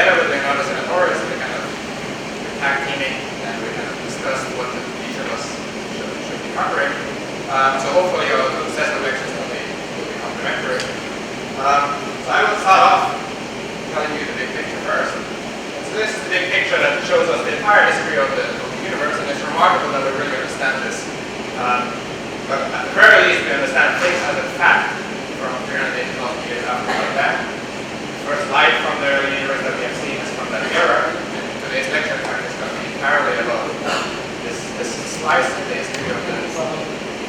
together with Leonardo and Theorists, we kind of tag teaming, and we kind of discussed what each of us should be covering. So hopefully our two sets of lectures will be complementary. So I will start off telling you the big picture first. So this is the big picture that shows us the entire history of the universe, and it's remarkable that we really understand this. But at the very least, we understand things as a fact from 380,000 years after the Big Bang. The first light from the early universe that we have seen is from that era. And today's lecture, in fact, is going to be entirely about this slice in the history of the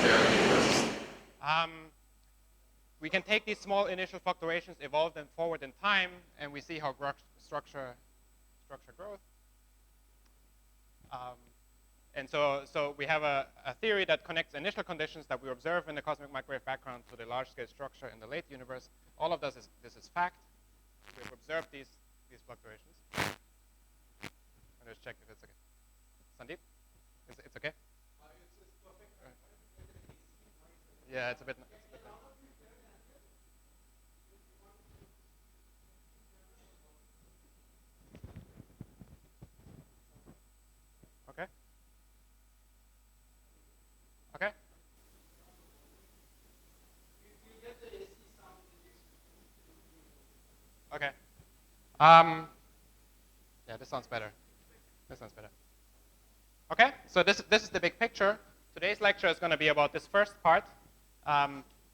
early universe. We can take these small initial fluctuations, evolve them forward in time, and we see how structure growth. And so we have a theory that connects initial conditions that we observe in the cosmic microwave background to the large-scale structure in the late universe. All of this is fact. We have observed these fluctuations. I'll just check if it's okay. Sandeep, it's okay? It's perfect. Yeah, it's a bit. Okay. Okay. Okay. Yeah, this sounds better. Okay, so this is the big picture. Today's lecture is going to be about this first part,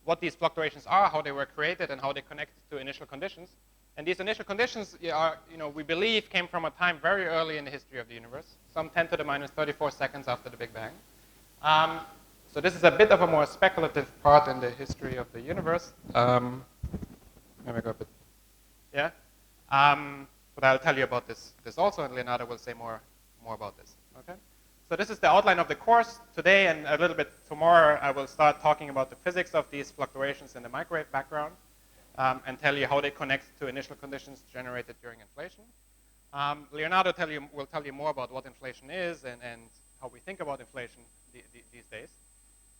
what these fluctuations are, how they were created, and how they connect to initial conditions. And these initial conditions are, we believe came from a time very early in the history of the universe, some 10 to the minus 34 seconds after the Big Bang. So this is a bit of a more speculative part in the history of the universe. Let me go a bit. Yeah. But I'll tell you about this also, and Leonardo will say more about this. Okay. So this is the outline of the course. Today and a little bit tomorrow, I will start talking about the physics of these fluctuations in the microwave background, and tell you how they connect to initial conditions generated during inflation. Leonardo will tell you more about what inflation is and how we think about inflation these days.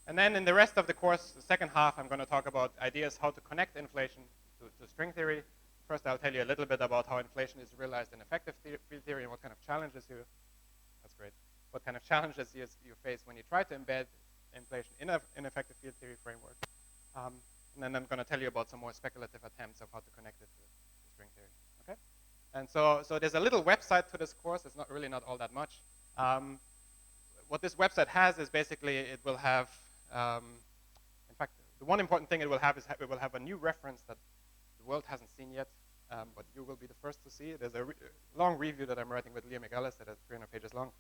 And then in the rest of the course, the second half, I'm going to talk about ideas how to connect inflation to string theory. First, I'll tell you a little bit about how inflation is realized in effective field theory and what kind of challenges what kind of challenges you face when you try to embed inflation in an effective field theory framework. And then I'm going to tell you about some more speculative attempts of how to connect it to string theory. Okay? And so there's a little website to this course. It's not all that much. What this website has is basically it will have, in fact, the one important thing it will have is it will have a new reference that the world hasn't seen yet, but you will be the first to see. There's a long review that I'm writing with Leah McAllis that is 300 pages long.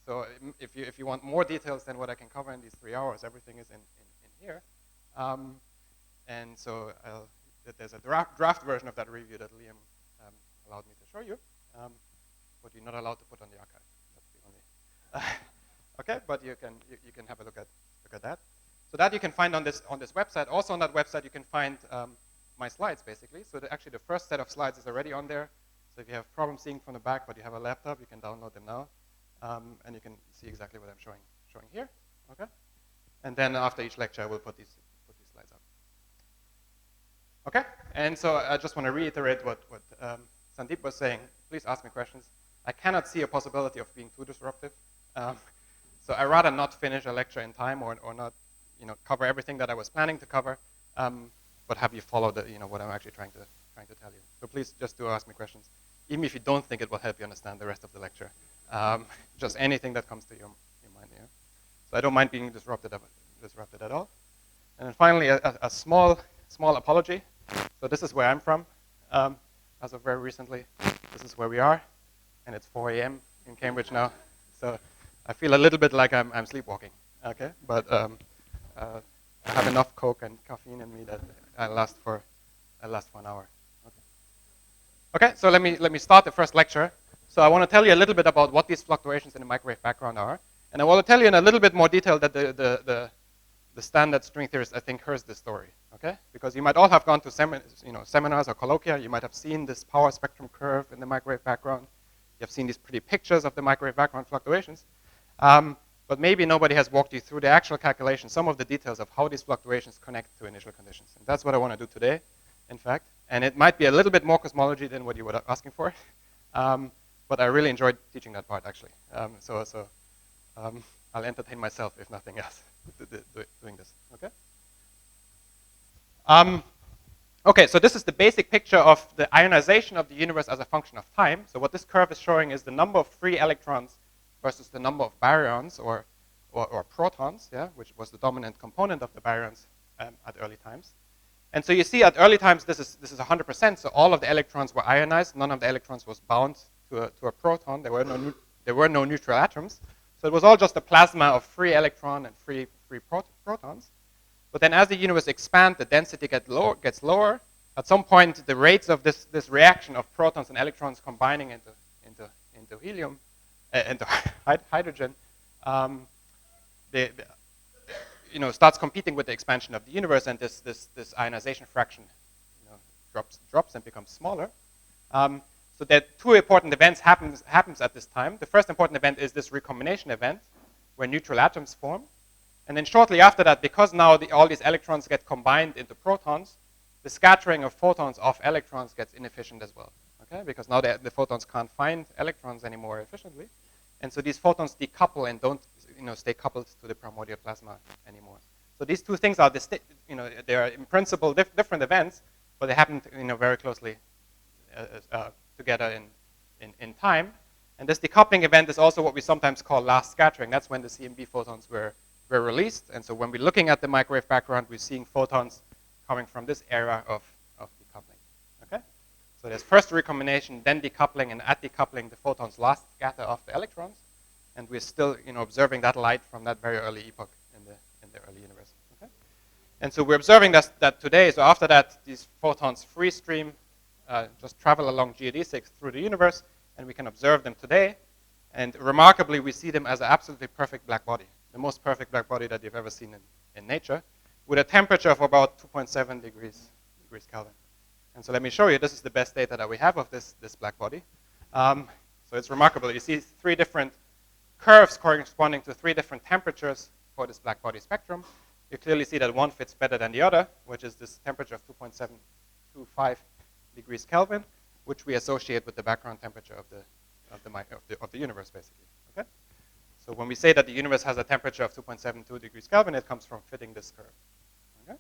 So if you want more details than what I can cover in these 3 hours, everything is in here. And so there's a draft version of that review that Liam allowed me to show you, but you're not allowed to put on the archive. That's the only. Okay, but you can have a look at that. So that you can find on this website. Also on that website, you can find my slides basically. So actually, the first set of slides is already on there. So if you have problems seeing from the back, but you have a laptop, you can download them now, and you can see exactly what I'm showing here. Okay, and then after each lecture, I will put these slides up. Okay, and so I just want to reiterate what Sandeep was saying. Please ask me questions. I cannot see a possibility of being too disruptive. So I rather not finish a lecture in time or not, cover everything that I was planning to cover, but have you follow what I'm actually trying to tell you. So please just do ask me questions, even if you don't think it will help you understand the rest of the lecture. Just anything that comes to your mind. Yeah? So I don't mind being disrupted at all. And then finally, a small apology. So this is where I'm from. As of very recently, this is where we are, and it's 4 a.m. in Cambridge now. So I feel a little bit like I'm sleepwalking. Okay, but I have enough Coke and caffeine in me that I'll last for an hour. Okay, so let me start the first lecture. So I want to tell you a little bit about what these fluctuations in the microwave background are, and I want to tell you in a little bit more detail that the standard string theorist, I think, hears this story. Okay, because you might all have gone to seminars or colloquia. You might have seen this power spectrum curve in the microwave background. You have seen these pretty pictures of the microwave background fluctuations. But maybe nobody has walked you through the actual calculation, some of the details of how these fluctuations connect to initial conditions. And that's what I want to do today. in fact. And it might be a little bit more cosmology than what you were asking for. But I really enjoyed teaching that part, actually. I'll entertain myself, if nothing else, doing this, okay? Okay, so this is the basic picture of the ionization of the universe as a function of time. So what this curve is showing is the number of free electrons versus the number of baryons or protons, yeah, which was the dominant component of the baryons at early times. And so you see at early times this is 100%, so all of the electrons were ionized, none of the electrons was bound to a proton, there were no neutral atoms. So it was all just a plasma of free electron and free protons. But then as the universe expands, the density gets lower. At some point, the rates of this reaction of protons and electrons combining into helium, into hydrogen, starts competing with the expansion of the universe, and this ionization fraction drops and becomes smaller. So that two important events happens at this time. The first important event is this recombination event, where neutral atoms form. And then shortly after that, because now all these electrons get combined into protons, the scattering of photons off electrons gets inefficient as well. Okay? Because now the photons can't find electrons anymore efficiently. And so these photons decouple and don't stay coupled to the primordial plasma anymore. So these two things are they are in principle different events, but they happen very closely together in time. And this decoupling event is also what we sometimes call last scattering. That's when the CMB photons were released. And so when we're looking at the microwave background, we're seeing photons coming from this era of decoupling. Okay? So there's first recombination, then decoupling, and at decoupling, the photons last scatter off the electrons. And we're still observing that light from that very early epoch in the early universe. Okay? And so we're observing that today. So after that, these photons free stream, just travel along geodesics through the universe, and we can observe them today. And remarkably, we see them as an absolutely perfect black body, the most perfect black body that you've ever seen in nature, with a temperature of about 2.7 degrees Kelvin. And so let me show you, this is the best data that we have of this black body. So it's remarkable. You see three different curves corresponding to three different temperatures for this black body spectrum. You clearly see that one fits better than the other, which is this temperature of 2.725 degrees Kelvin, which we associate with the background temperature of the universe, basically. Okay? So when we say that the universe has a temperature of 2.72 degrees Kelvin, it comes from fitting this curve. Okay?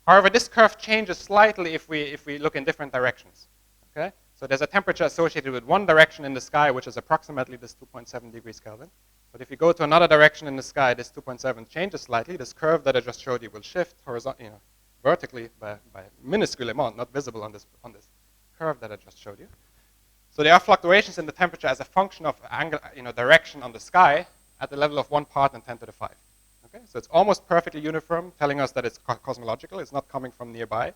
However, this curve changes slightly if we look in different directions. Okay? So there's a temperature associated with one direction in the sky, which is approximately this 2.7 degrees Kelvin. But if you go to another direction in the sky, this 2.7 changes slightly. This curve that I just showed you will shift horizontally, vertically by a minuscule amount, not visible on this curve that I just showed you. So there are fluctuations in the temperature as a function of angle, direction on the sky at the level of 1 part in 10 to the 5. Okay, so it's almost perfectly uniform, telling us that it's cosmological. It's not coming from nearby.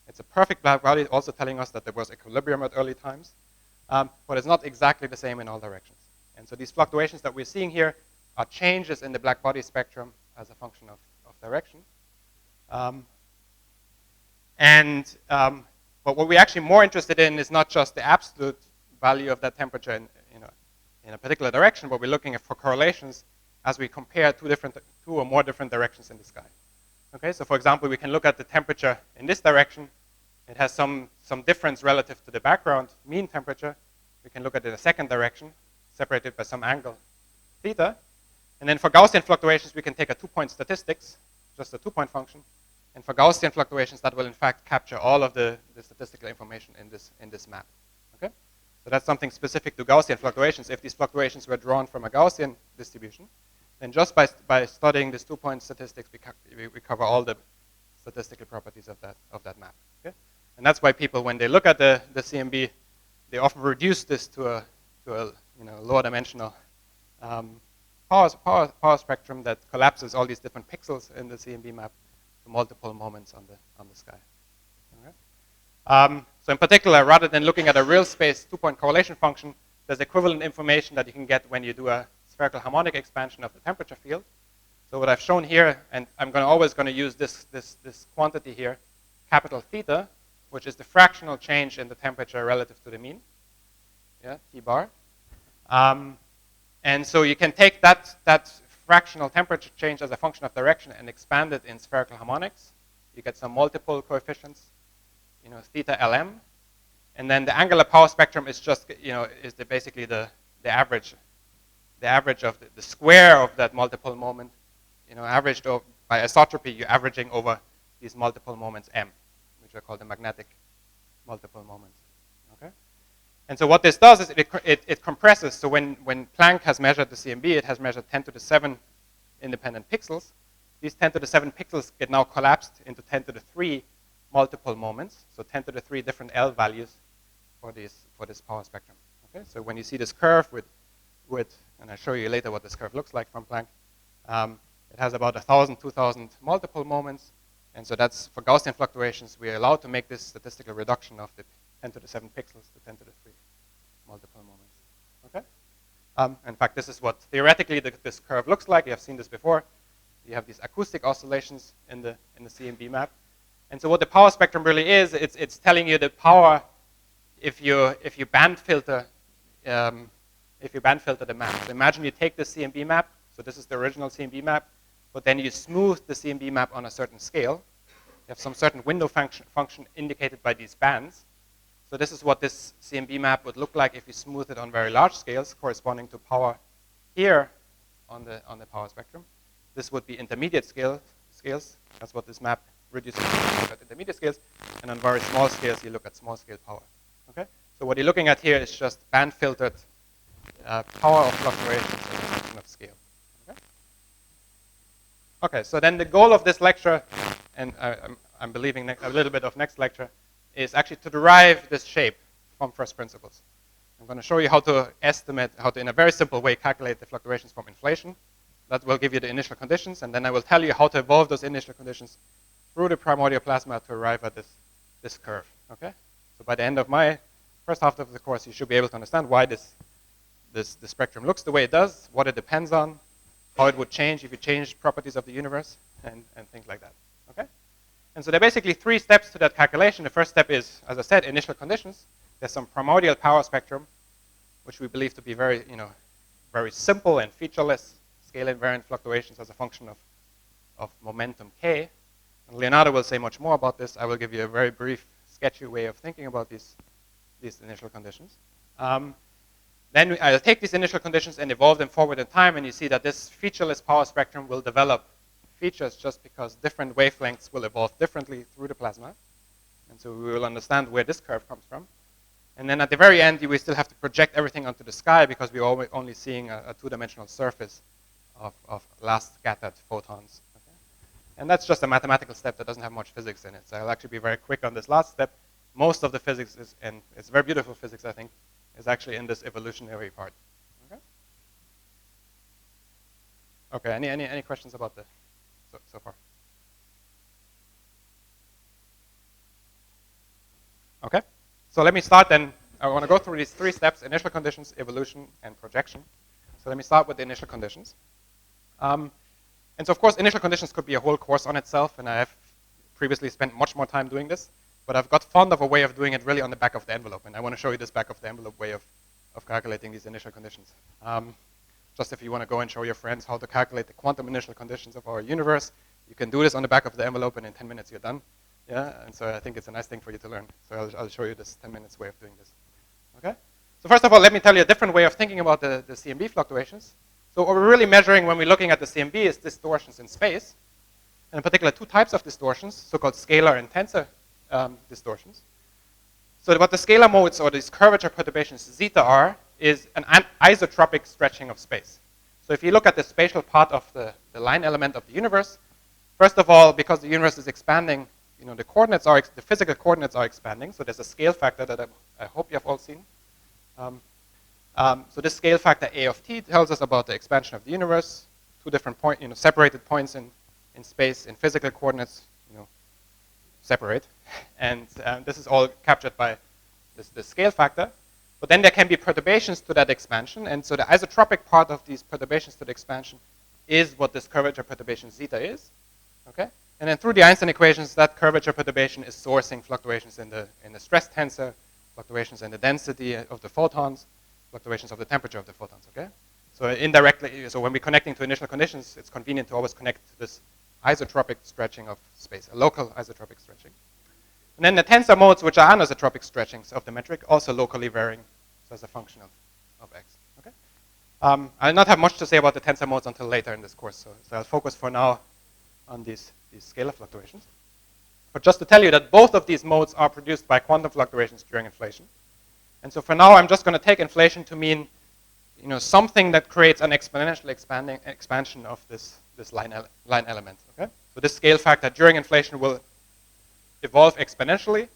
It's a perfect black body, also telling us that there was equilibrium at early times. But it's not exactly the same in all directions. And so these fluctuations that we're seeing here are changes in the black body spectrum as a function of direction. But what we're actually more interested in is not just the absolute value of that temperature in a particular direction, but we're looking for correlations as we compare two or more different directions in the sky. Okay, so for example, we can look at the temperature in this direction. It has some difference relative to the background mean temperature. We can look at it in the second direction, separated by some angle theta. And then for Gaussian fluctuations, we can take a 2-point statistics, just a 2-point function. And for Gaussian fluctuations, that will in fact capture all of the statistical information in this map. Okay? So that's something specific to Gaussian fluctuations. If these fluctuations were drawn from a Gaussian distribution, then just by studying this 2-point statistics, we cover all the statistical properties of that map. Okay? And that's why people, when they look at the CMB, they often reduce this to a lower dimensional power spectrum that collapses all these different pixels in the CMB map to multiple moments on the sky. Okay? So in particular, rather than looking at a real space 2-point correlation function, there's equivalent information that you can get when you do a spherical harmonic expansion of the temperature field. So what I've shown here, and I'm always going to use this quantity here, capital theta, which is the fractional change in the temperature relative to the mean, T bar. And so you can take that fractional temperature change as a function of direction and expand it in spherical harmonics. you get some multiple coefficients, theta Lm. And then the angular power spectrum is just, is basically the average. The average of the square of that multiple moment, averaged by isotropy, you're averaging over these multiple moments m, which are called the magnetic multiple moments. Okay? And so what this does is it compresses. So when Planck has measured the CMB, it has measured 10 to the 7 independent pixels. These 10 to the 7 pixels get now collapsed into 10 to the 3 multiple moments. So 10 to the 3 different L values for this power spectrum. Okay? So when you see this curve with, and I'll show you later what this curve looks like from Planck, it has about 1,000, 2,000 multiple moments. And so that's for Gaussian fluctuations, we're allowed to make this statistical reduction of the 10 to the 7 pixels to 10 to the 3 multiple moments. Okay? In fact, this is what theoretically this curve looks like. You have seen this before. You have these acoustic oscillations in the CMB map. And so what the power spectrum really is, it's telling you the power if you band filter the map. So imagine you take the CMB map. So this is the original CMB map. But then you smooth the CMB map on a certain scale. You have some certain window function indicated by these bands. So this is what this CMB map would look like if you smooth it on very large scales, corresponding to power here on the power spectrum. This would be intermediate scales. That's what this map reduces to at intermediate scales. And on very small scales, you look at small scale power. Okay? So what you're looking at here is just band filtered power of fluctuations as a function of scale. Okay, so then the goal of this lecture, and I'm believing a little bit of next lecture, is actually to derive this shape from first principles. I'm going to show you how to estimate, how to, in a very simple way, calculate the fluctuations from inflation. That will give you the initial conditions, and then I will tell you how to evolve those initial conditions through the primordial plasma to arrive at this curve. Okay? So by the end of my first half of the course, you should be able to understand why the spectrum looks the way it does, what it depends on, how it would change if you change properties of the universe, and things like that. Okay? And so there are basically 3 steps to that calculation. The first step is, as I said, initial conditions. There's some primordial power spectrum, which we believe to be very, very simple and featureless scale invariant fluctuations as a function of momentum k. And Leonardo will say much more about this. I will give you a very brief, sketchy way of thinking about these initial conditions. Then I'll take these initial conditions and evolve them forward in time, and you see that this featureless power spectrum will develop features just because different wavelengths will evolve differently through the plasma. And so we will understand where this curve comes from. And then at the very end, we still have to project everything onto the sky because we're only seeing a 2-dimensional surface of last scattered photons. Okay? And that's just a mathematical step that doesn't have much physics in it. So I'll actually be very quick on this last step. Most of the physics is, and it's very beautiful physics, I think, is actually in this evolutionary part. Okay? Okay. Any questions about this so far? Okay. So let me start then. I want to go through these 3 steps: initial conditions, evolution, and projection. So let me start with the initial conditions. And so of course, initial conditions could be a whole course on itself, and I have previously spent much more time doing this. But I've got fond of a way of doing it really on the back of the envelope, and I want to show you this back of the envelope way of calculating these initial conditions. Just if you want to go and show your friends how to calculate the quantum initial conditions of our universe, you can do this on the back of the envelope, and in 10 minutes you're done. Yeah, and so I think it's a nice thing for you to learn. So I'll show you this 10 minutes way of doing this. Okay? So first of all, let me tell you a different way of thinking about the CMB fluctuations. So what we're really measuring when we're looking at the CMB is distortions in space, and in particular 2 types of distortions, so-called scalar and tensor distortions. So what the scalar modes or these curvature perturbations zeta are is an isotropic stretching of space. So if you look at the spatial part of the line element of the universe, first of all, because the universe is expanding, the physical coordinates are expanding. So there's a scale factor that I hope you have all seen. So this scale factor A of t tells us about the expansion of the universe. 2 different separated points in space in physical coordinates, separate. And this is all captured by this scale factor. But then there can be perturbations to that expansion. And so the isotropic part of these perturbations to the expansion is what this curvature perturbation zeta is. Okay? And then through the Einstein equations, that curvature perturbation is sourcing fluctuations in the stress tensor, fluctuations in the density of the photons, fluctuations of the temperature of the photons. Okay? So indirectly, so when we're connecting to initial conditions, it's convenient to always connect to this isotropic stretching of space, a local isotropic stretching. And then the tensor modes, which are anisotropic stretchings of the metric, also locally varying, so as a function of x. Okay? I'll not have much to say about the tensor modes until later in this course, so I'll focus for now on these scalar fluctuations. But just to tell you that both of these modes are produced by quantum fluctuations during inflation. And so for now, I'm just going to take inflation to mean, something that creates an exponential expansion of this line element. Okay? So this scale factor during inflation will evolve exponentially.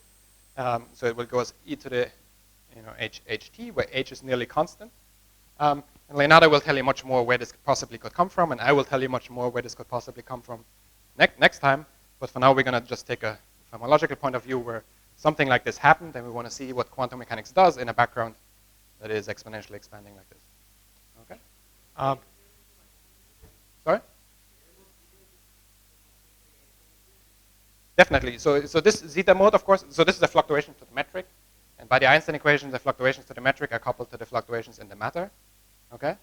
So it will go as e to the ht, where h is nearly constant. And Leonardo will tell you much more where this possibly could come from, and I will tell you much more where this could possibly come from next time. But for now, we're going to just take a phenomenonological point of view where something like this happened, and we want to see what quantum mechanics does in a background that is exponentially expanding like this. Okay? Sorry? Definitely. So this zeta mode, of course, so this is a fluctuation to the metric. And by the Einstein equation, the fluctuations to the metric are coupled to the fluctuations in the matter. Okay?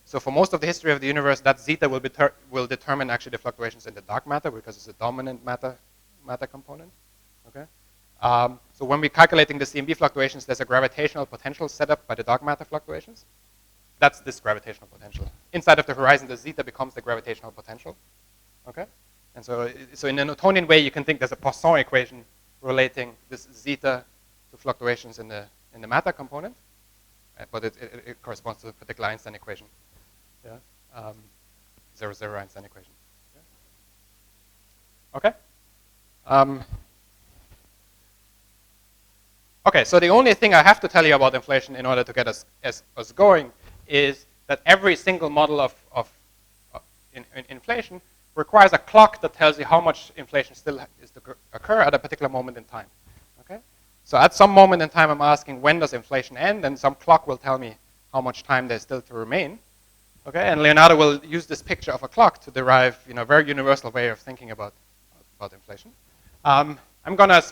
So for most of the history of the universe, that zeta will determine actually the fluctuations in the dark matter because it's a dominant matter component. Okay? So when we're calculating the CMB fluctuations, there's a gravitational potential set up by the dark matter fluctuations. That's this gravitational potential. Inside of the horizon, the zeta becomes the gravitational potential. Okay? And so in a Newtonian way, you can think there's a Poisson equation relating this zeta to fluctuations in the matter component, but it corresponds to a particular Einstein equation. Yeah, 0, Einstein equation. Yeah. Okay. Okay. So the only thing I have to tell you about inflation in order to get us going is that every single model of inflation requires a clock that tells you how much inflation still is to occur at a particular moment in time. Okay? So at some moment in time, I'm asking when does inflation end, and some clock will tell me how much time there's still to remain. Okay? And Leonardo will use this picture of a clock to derive a very universal way of thinking about inflation. I'm going to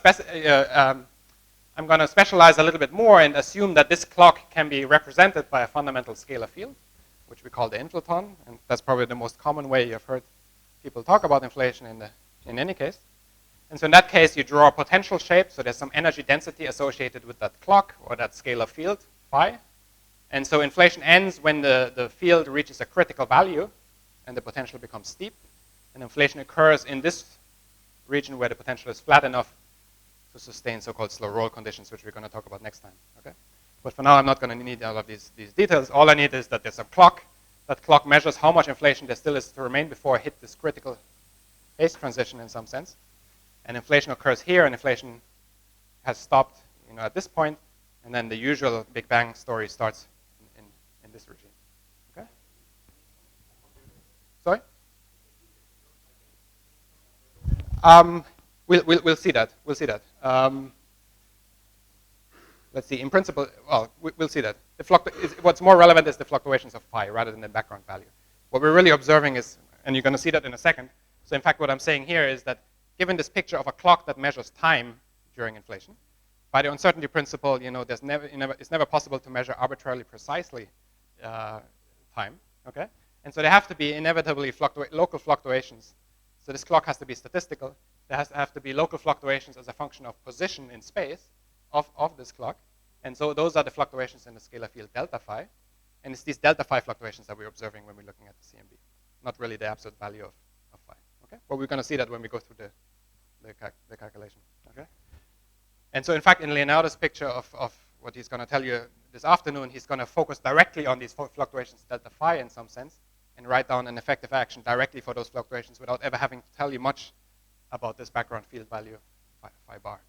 specialize a little bit more and assume that this clock can be represented by a fundamental scalar field, which we call the inflaton, and that's probably the most common way you've heard people talk about inflation in any case. And so in that case, you draw a potential shape, so there's some energy density associated with that clock or that scalar field, phi. And so inflation ends when the field reaches a critical value and the potential becomes steep. And inflation occurs in this region where the potential is flat enough to sustain so-called slow roll conditions, which we're going to talk about next time. Okay? But for now, I'm not going to need all of these details. All I need is that there's a clock. That clock measures how much inflation there still is to remain before I hit this critical phase transition in some sense. And inflation occurs here, and inflation has stopped at this point, and then the usual Big Bang story starts in this regime. Okay? Sorry? We'll see that. We'll see that. Let's see. In principle, well, we'll see that. What's more relevant is the fluctuations of phi rather than the background value. What we're really observing is, and you're going to see that in a second. So in fact, what I'm saying here is that given this picture of a clock that measures time during inflation, by the uncertainty principle, it's never possible to measure arbitrarily precisely time. Okay, and so there have to be inevitably local fluctuations. So this clock has to be statistical. There has to have to be local fluctuations as a function of position in space of this clock. And so those are the fluctuations in the scalar field delta phi. And it's these delta phi fluctuations that we're observing when we're looking at the CMB, not really the absolute value of phi. Okay? But we're going to see that when we go through the calculation. Okay? And so in fact, in Leonardo's picture of what he's going to tell you this afternoon, he's going to focus directly on these fluctuations delta phi in some sense and write down an effective action directly for those fluctuations without ever having to tell you much about this background field value phi bar.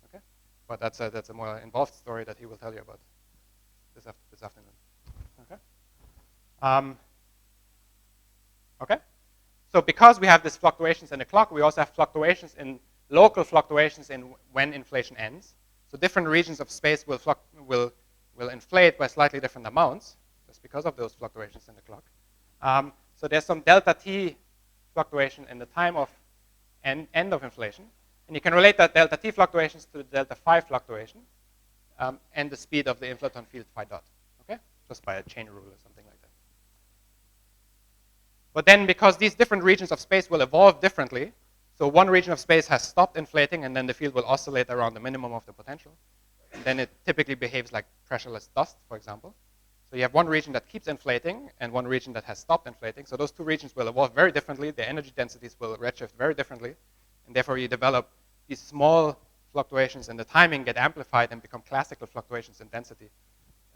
Okay? But that's a more involved story that he will tell you about this afternoon. Okay? Okay? So because we have these fluctuations in the clock, we also have fluctuations in local fluctuations in when inflation ends. So different regions of space will inflate by slightly different amounts just because of those fluctuations in the clock. So there's some delta t fluctuation in the time of end of inflation. And you can relate that delta t fluctuations to the delta phi fluctuation and the speed of the inflaton field phi dot. Okay? Just by a chain rule or something like But then because these different regions of space will evolve differently, so one region of space has stopped inflating and then the field will oscillate around the minimum of the potential. And then it typically behaves like pressureless dust, for example. So you have one region that keeps inflating and one region that has stopped inflating. So those two regions will evolve very differently. Their energy densities will redshift very differently. And therefore you develop these small fluctuations and the timing get amplified and become classical fluctuations in density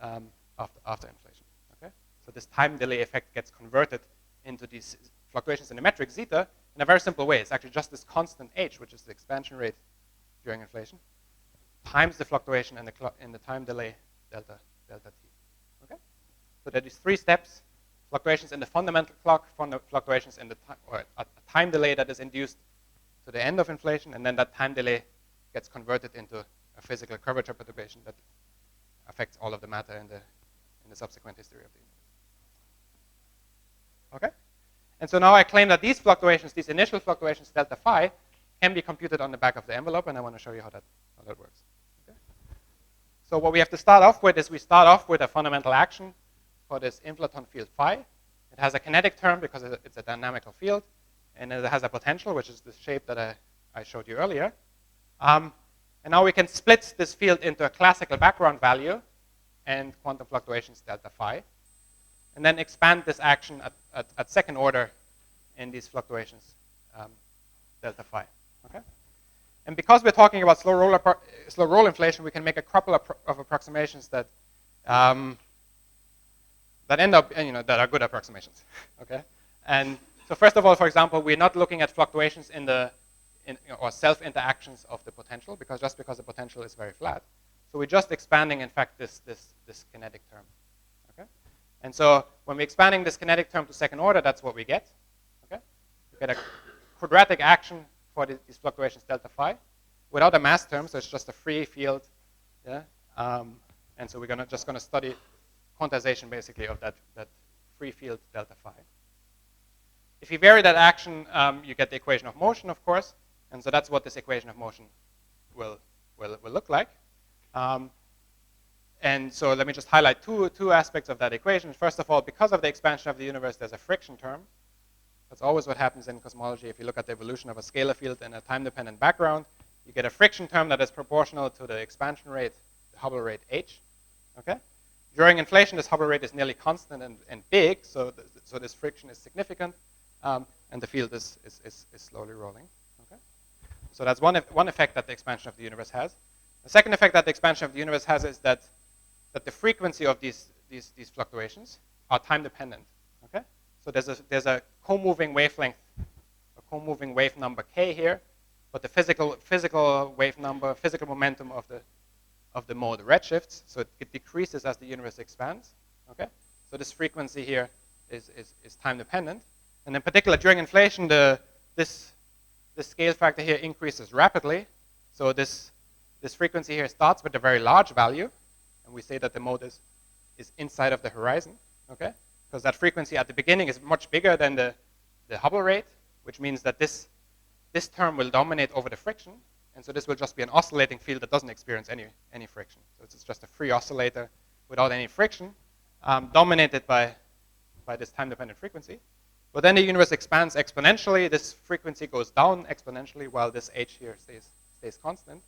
after inflation. Okay? So this time delay effect gets converted into these fluctuations in the metric zeta in a very simple way. It's actually just this constant h, which is the expansion rate during inflation, times the fluctuation in the time delay delta t. Okay? So there are these three steps: fluctuations in the fundamental clock, fluctuations in the or a time delay that is induced to the end of inflation, and then that time delay gets converted into a physical curvature perturbation that affects all of the matter in the subsequent history of the universe. Okay? And so now I claim that these fluctuations, these initial fluctuations, delta phi, can be computed on the back of the envelope, and I want to show you how that works. Okay? So what we have to start off with is we start off with a fundamental action for this inflaton field phi. It has a kinetic term because it's a dynamical field, and it has a potential, which is the shape that I showed you earlier. And now we can split this field into a classical background value and quantum fluctuations delta phi, and then expand this action at second order in these fluctuations delta phi. Okay? And because we're talking about slow roll inflation, we can make a couple of approximations that end up, that are good approximations. Okay? And so first of all, for example, we're not looking at fluctuations or self-interactions of the potential, because the potential is very flat. So we're just expanding, in fact, this kinetic term. Okay? And so when we're expanding this kinetic term to second order, that's what we get. Okay? We get a quadratic action for these fluctuations delta phi without a mass term, so it's just a free field. Yeah? And so we're just going to study quantization, basically, of that free field delta phi. If you vary that action, you get the equation of motion, of course. And so that's what this equation of motion will look like. And so let me just highlight two aspects of that equation. First of all, because of the expansion of the universe, there's a friction term. That's always what happens in cosmology. If you look at the evolution of a scalar field in a time-dependent background, you get a friction term that is proportional to the expansion rate, the Hubble rate h. Okay? During inflation, this Hubble rate is nearly constant and big, so this friction is significant, and the field is slowly rolling. Okay? So that's one effect that the expansion of the universe has. The second effect that the expansion of the universe has is that the frequency of these fluctuations are time dependent. Okay? So there's a co-moving wavelength, a co-moving wave number k here, but the physical wave number, physical momentum of the mode redshifts, so it decreases as the universe expands. Okay? So this frequency here is time dependent. And in particular, during inflation, this scale factor here increases rapidly. So this frequency here starts with a very large value, and we say that the mode is inside of the horizon, okay? Because that frequency at the beginning is much bigger than the Hubble rate, which means that this term will dominate over the friction, and so this will just be an oscillating field that doesn't experience any friction. So it's just a free oscillator without any friction, dominated by this time-dependent frequency. But then the universe expands exponentially. This frequency goes down exponentially while this h here stays constant.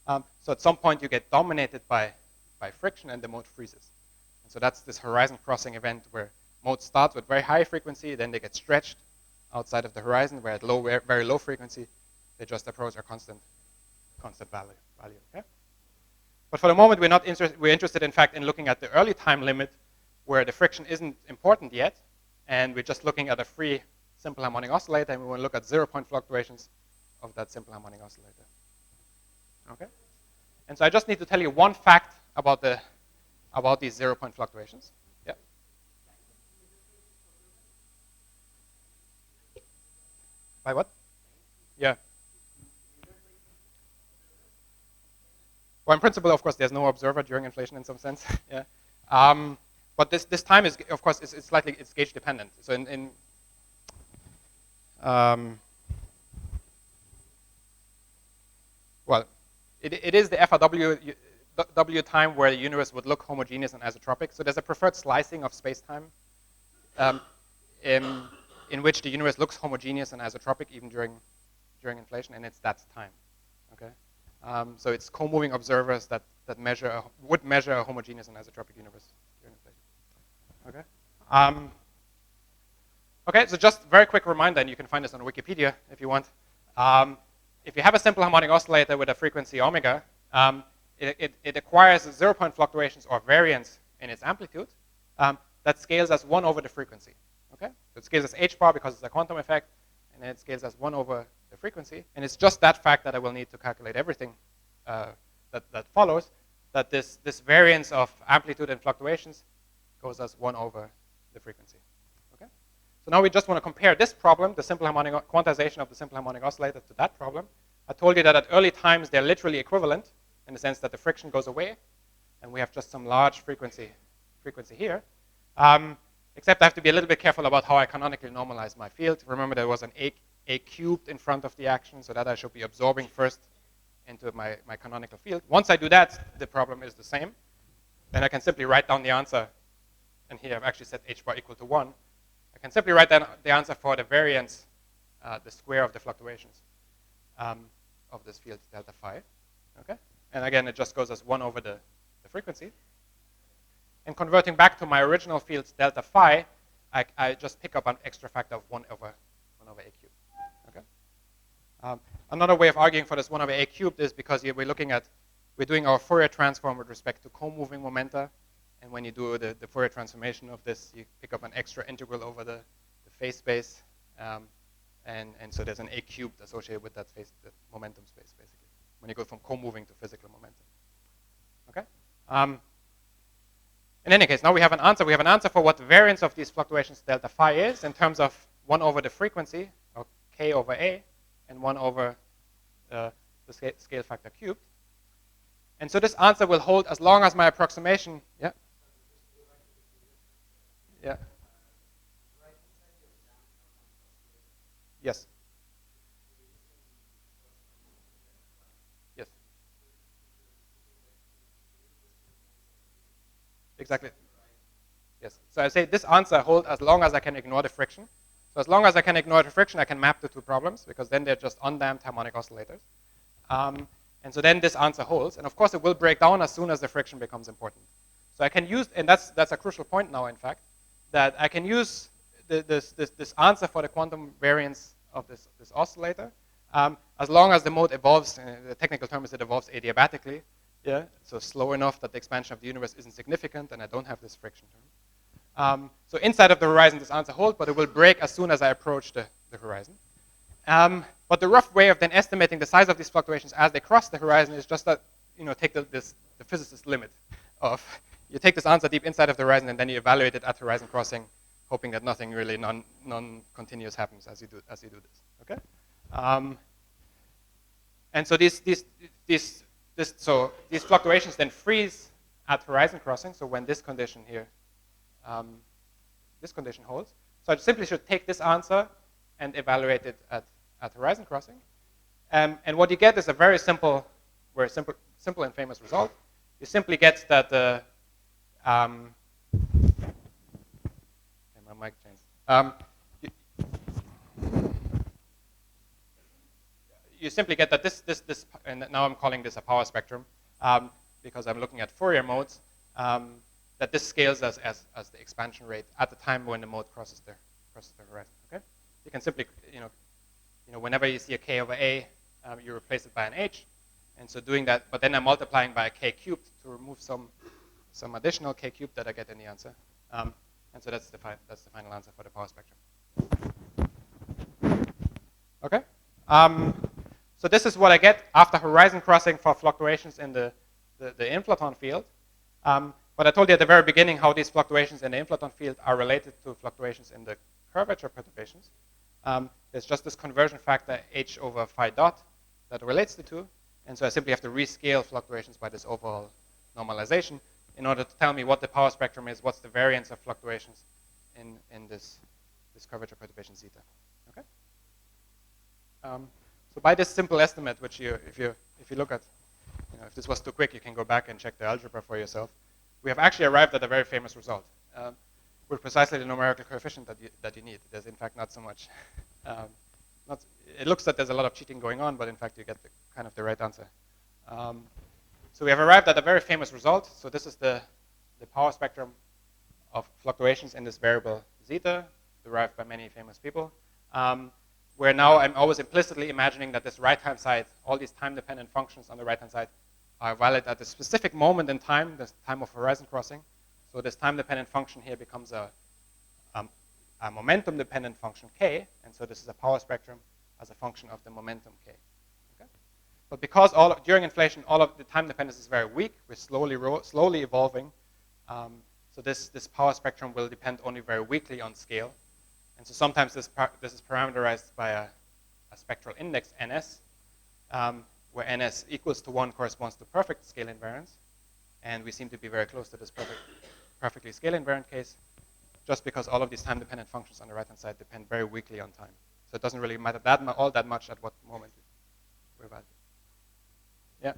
So at some point you get dominated by friction and the mode freezes. And so that's this horizon crossing event where modes start with very high frequency, then they get stretched outside of the horizon, where at very low frequency they just approach a constant value. Okay? But for the moment we're interested in fact in looking at the early time limit where the friction isn't important yet, and we're just looking at a free simple harmonic oscillator, and we want to look at 0-point fluctuations of that simple harmonic oscillator. Okay? And so I just need to tell you one fact about these 0-point fluctuations. Yeah. By what? Yeah. Well, in principle, of course, there's no observer during inflation in some sense. Yeah. But this time is, of course, it's gauge dependent. So well, it is the FRW time where the universe would look homogeneous and isotropic. So there's a preferred slicing of space-time. in which the universe looks homogeneous and isotropic even during inflation, and it's that time. Okay, so it's co-moving observers that would measure a homogeneous and isotropic universe during inflation. Okay. Okay, so just very quick reminder, and you can find this on Wikipedia if you want. If you have a simple harmonic oscillator with a frequency omega, it acquires 0-point fluctuations or variance in its amplitude that scales as 1 over the frequency. Okay, so it scales as h bar because it's a quantum effect, and then it scales as 1 over the frequency. And it's just that fact that I will need to calculate everything that follows, that this variance of amplitude and fluctuations goes as 1 over the frequency. Okay, so now we just want to compare this problem, the simple harmonic quantization of the simple harmonic oscillator, to that problem. I told you that at early times they're literally equivalent in the sense that the friction goes away, and we have just some large frequency here. Except I have to be a little bit careful about how I canonically normalize my field. Remember, there was an a cubed in front of the action, so that I should be absorbing first into my canonical field. Once I do that, the problem is the same. Then I can simply write down the answer, and here I've actually set h bar equal to 1. I can simply write down the answer for the variance, the square of the fluctuations of this field, delta phi. Okay? And again, it just goes as 1 over the frequency. And converting back to my original field, delta phi, I just pick up an extra factor of 1 over a cubed. Okay? Another way of arguing for this 1 over a cubed is because we're doing our Fourier transform with respect to co-moving momenta. And when you do the Fourier transformation of this, you pick up an extra integral over the phase space. And so there's an a cubed associated with that momentum space, basically, when you go from co-moving to physical momentum. Okay? In any case, now we have an answer. We have an answer for what the variance of these fluctuations delta phi is in terms of 1 over the frequency, or k over a, and 1 over the scale factor cubed. And so this answer will hold as long as my approximation, yeah? Yeah. Yes. Yes. Exactly. Yes. So I say this answer holds as long as I can ignore the friction. So as long as I can ignore the friction, I can map the two problems, because then they're just undamped harmonic oscillators. And so then this answer holds. And of course, it will break down as soon as the friction becomes important. So I can use, and that's a crucial point now, in fact, that I can use this answer for the quantum variance of this oscillator as long as the mode evolves. The technical term is it evolves adiabatically. Yeah, so slow enough that the expansion of the universe isn't significant, and I don't have this friction term. So inside of the horizon, this answer holds, but it will break as soon as I approach the horizon. But the rough way of then estimating the size of these fluctuations as they cross the horizon is just that, take the physicist limit of, you take this answer deep inside of the horizon, and then you evaluate it at horizon crossing, hoping that nothing really non-continuous happens as you do this. Okay. And so these fluctuations then freeze at horizon crossing. So when this condition here, this condition holds. So I simply should take this answer and evaluate it at horizon crossing. And what you get is a very simple and famous result. You simply get that the okay, my mic changed. You simply get that this, and now I'm calling this a power spectrum because I'm looking at Fourier modes, that this scales as the expansion rate at the time when the mode crosses the horizon. Okay, you can simply, whenever you see a k over a, you replace it by an h, and so doing that. But then I'm multiplying by a k cubed to remove some additional k cubed that I get in the answer, and so that's the final answer for the power spectrum. Okay. So this is what I get after horizon crossing for fluctuations in the inflaton field. But I told you at the very beginning how these fluctuations in the inflaton field are related to fluctuations in the curvature perturbations. There's just this conversion factor h over phi dot that relates the two. And so I simply have to rescale fluctuations by this overall normalization in order to tell me what the power spectrum is, what's the variance of fluctuations in this curvature perturbation zeta. Okay? So by this simple estimate, which if you look at, if this was too quick, you can go back and check the algebra for yourself. We have actually arrived at a very famous result. with precisely the numerical coefficient that you need. There's in fact not so much. It looks that there's a lot of cheating going on, but in fact you get kind of the right answer. So we have arrived at a very famous result. So this is the power spectrum of fluctuations in this variable zeta, derived by many famous people. Where now I'm always implicitly imagining that this right-hand side, all these time-dependent functions on the right-hand side, are valid at a specific moment in time, the time of horizon crossing. So this time-dependent function here becomes a momentum-dependent function k, and so this is a power spectrum as a function of the momentum k. Okay? But because during inflation, all of the time dependence is very weak, we're slowly evolving. So this power spectrum will depend only very weakly on scale. And so sometimes this is parameterized by a spectral index, ns, where ns equals to 1 corresponds to perfect scale invariance. And we seem to be very close to this perfectly scale invariant case, just because all of these time-dependent functions on the right-hand side depend very weakly on time. So it doesn't really matter all that much at what moment we're valid. Yeah?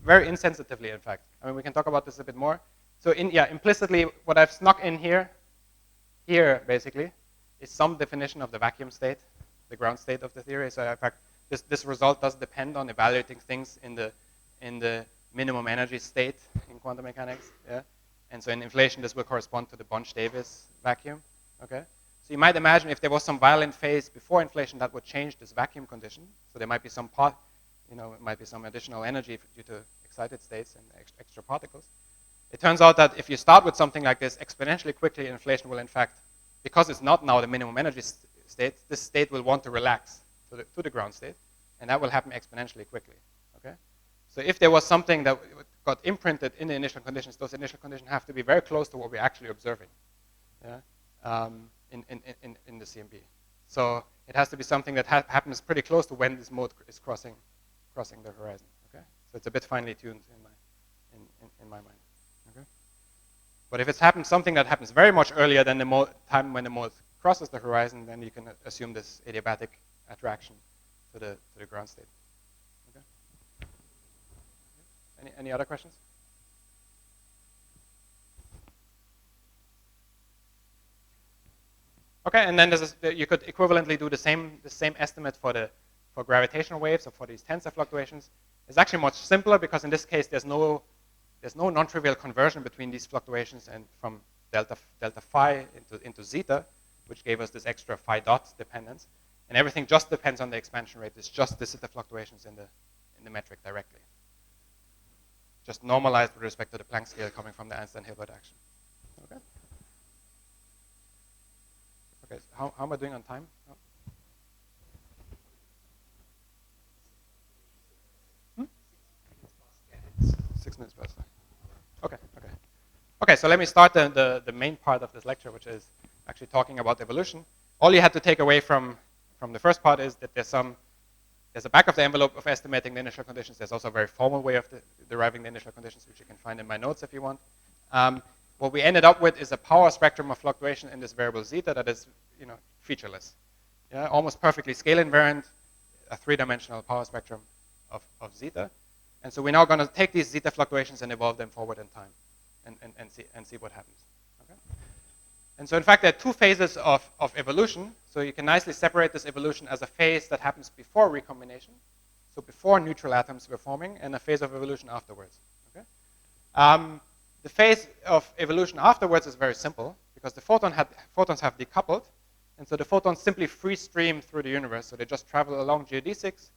Very insensitively, in fact. I mean, we can talk about this a bit more. So implicitly, what I've snuck in here basically, is some definition of the vacuum state, the ground state of the theory. So in fact, this result does depend on evaluating things in the minimum energy state in quantum mechanics. Yeah? And so in inflation, this will correspond to the Bunch-Davis vacuum. Okay? So you might imagine if there was some violent phase before inflation, that would change this vacuum condition. So there might be some it might be some additional energy due to excited states and extra particles. It turns out that if you start with something like this exponentially quickly, inflation will in fact, because it's not now the minimum energy state, this state will want to relax to the ground state, and that will happen exponentially quickly. Okay? So if there was something that got imprinted in the initial conditions, those initial conditions have to be very close to what we're actually observing. Yeah? In the CMB. So it has to be something that happens pretty close to when this mode is crossing the horizon. Okay? So it's a bit finely tuned in my mind. Okay? But if it's something that happens very much earlier than the time when the mode crosses the horizon, then you can assume this adiabatic attraction to the ground state. Okay? Any other questions? Okay, and then you could equivalently do the same estimate for gravitational waves or for these tensor fluctuations. It's actually much simpler because in this case there's no non-trivial conversion between these fluctuations and from delta phi into zeta, which gave us this extra phi dot dependence, and everything just depends on the expansion rate. It's just the zeta fluctuations in the metric directly, just normalized with respect to the Planck scale coming from the Einstein-Hilbert action. Okay. Okay, so how am I doing on time? Oh. 6 minutes past. Okay. Okay, so let me start the main part of this lecture, which is actually talking about evolution. All you had to take away from the first part is that there's a back of the envelope of estimating the initial conditions. There's also a very formal way of deriving the initial conditions, which you can find in my notes if you want. What we ended up with is a power spectrum of fluctuation in this variable zeta that is, featureless. Yeah, almost perfectly scale invariant, a 3-dimensional power spectrum of zeta. And so we're now going to take these zeta fluctuations and evolve them forward in time and see what happens. Okay? And so in fact, there are 2 phases of evolution. So you can nicely separate this evolution as a phase that happens before recombination, so before neutral atoms were forming, and a phase of evolution afterwards. Okay? The phase of evolution afterwards is very simple because the photons have decoupled, and so the photons simply free stream through the universe. So they just travel along geodesics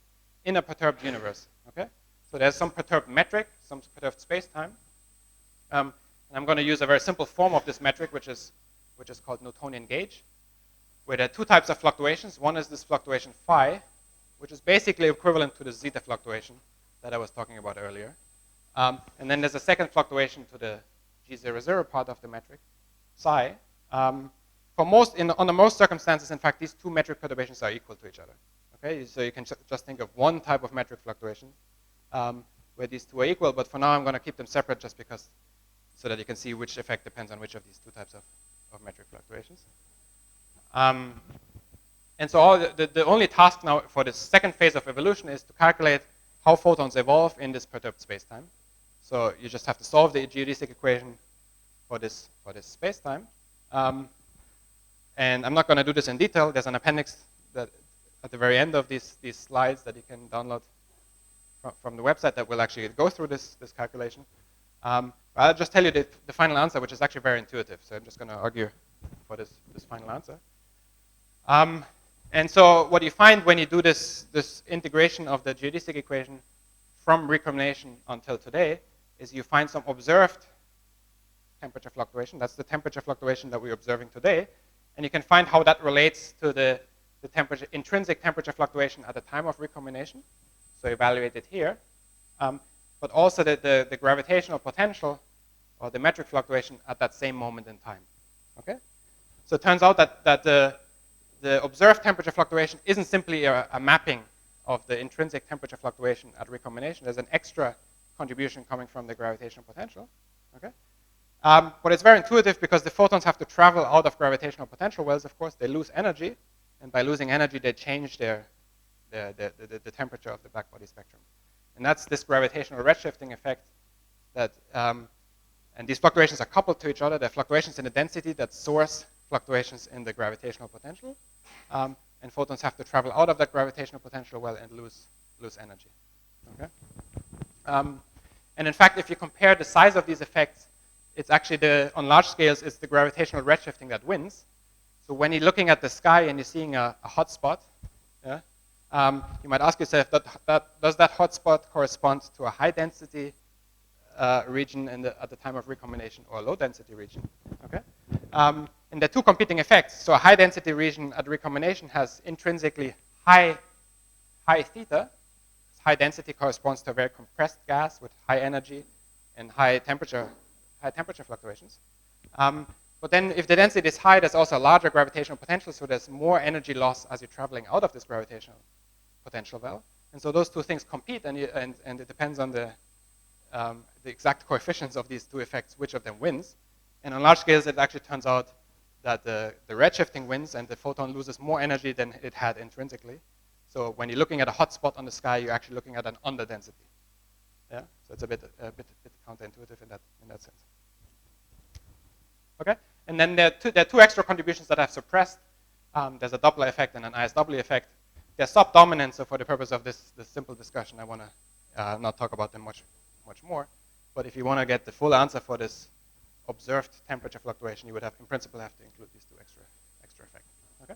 in a perturbed universe. Okay? So there's some perturbed metric, some perturbed space-time. And I'm going to use a very simple form of this metric, which is called Newtonian gauge, where there are 2 types of fluctuations. One is this fluctuation phi, which is basically equivalent to the zeta fluctuation that I was talking about earlier. And then there's a second fluctuation to the G00 part of the metric, psi. On the most circumstances, in fact, these 2 metric perturbations are equal to each other. Okay, so you can just think of one type of metric fluctuation where these 2 are equal. But for now, I'm going to keep them separate just because, so that you can see which effect depends on which of these 2 types of metric fluctuations. And so the only task now for this second phase of evolution is to calculate how photons evolve in this perturbed spacetime. So you just have to solve the geodesic equation for this spacetime. And I'm not going to do this in detail. There's an appendix that at the very end of these slides that you can download from the website that will actually go through this calculation. I'll just tell you the final answer, which is actually very intuitive. So I'm just going to argue for this final answer. And so what you find when you do this integration of the geodesic equation from recombination until today is you find some observed temperature fluctuation. That's the temperature fluctuation that we're observing today. And you can find how that relates to the intrinsic temperature fluctuation at the time of recombination. So evaluate it here. But also the gravitational potential or the metric fluctuation at that same moment in time. Okay? So it turns out that the observed temperature fluctuation isn't simply a mapping of the intrinsic temperature fluctuation at recombination. There's an extra contribution coming from the gravitational potential. Okay? But it's very intuitive because the photons have to travel out of gravitational potential wells. Of course, they lose energy, and by losing energy, they change the temperature of the blackbody spectrum. And that's this gravitational redshifting effect that, and these fluctuations are coupled to each other. They're fluctuations in the density that source fluctuations in the gravitational potential. And photons have to travel out of that gravitational potential well and lose energy. Okay? And in fact, if you compare the size of these effects, it's actually on large scales, it's the gravitational redshifting that wins. So when you're looking at the sky and you're seeing a hot spot, yeah, you might ask yourself, does that hot spot correspond to a high density region at the time of recombination or a low density region? Okay? And there are two competing effects. So a high density region at recombination has intrinsically high theta. High density corresponds to a very compressed gas with high energy and high temperature fluctuations. But then if the density is high, there's also a larger gravitational potential, so there's more energy loss as you're traveling out of this gravitational potential well. And so those two things compete, and it depends on the exact coefficients of these two effects, which of them wins. And on large scales, it actually turns out that the redshifting wins and the photon loses more energy than it had intrinsically. So when you're looking at a hot spot on the sky, you're actually looking at an underdensity. Yeah, so it's a bit counterintuitive in that sense. Okay, and then there are two extra contributions that I've suppressed. There's a Doppler effect and an ISW effect. They're subdominant, so for the purpose of this simple discussion, I want to not talk about them much more. But if you want to get the full answer for this observed temperature fluctuation, you would in principle have to include these two extra effects. Okay,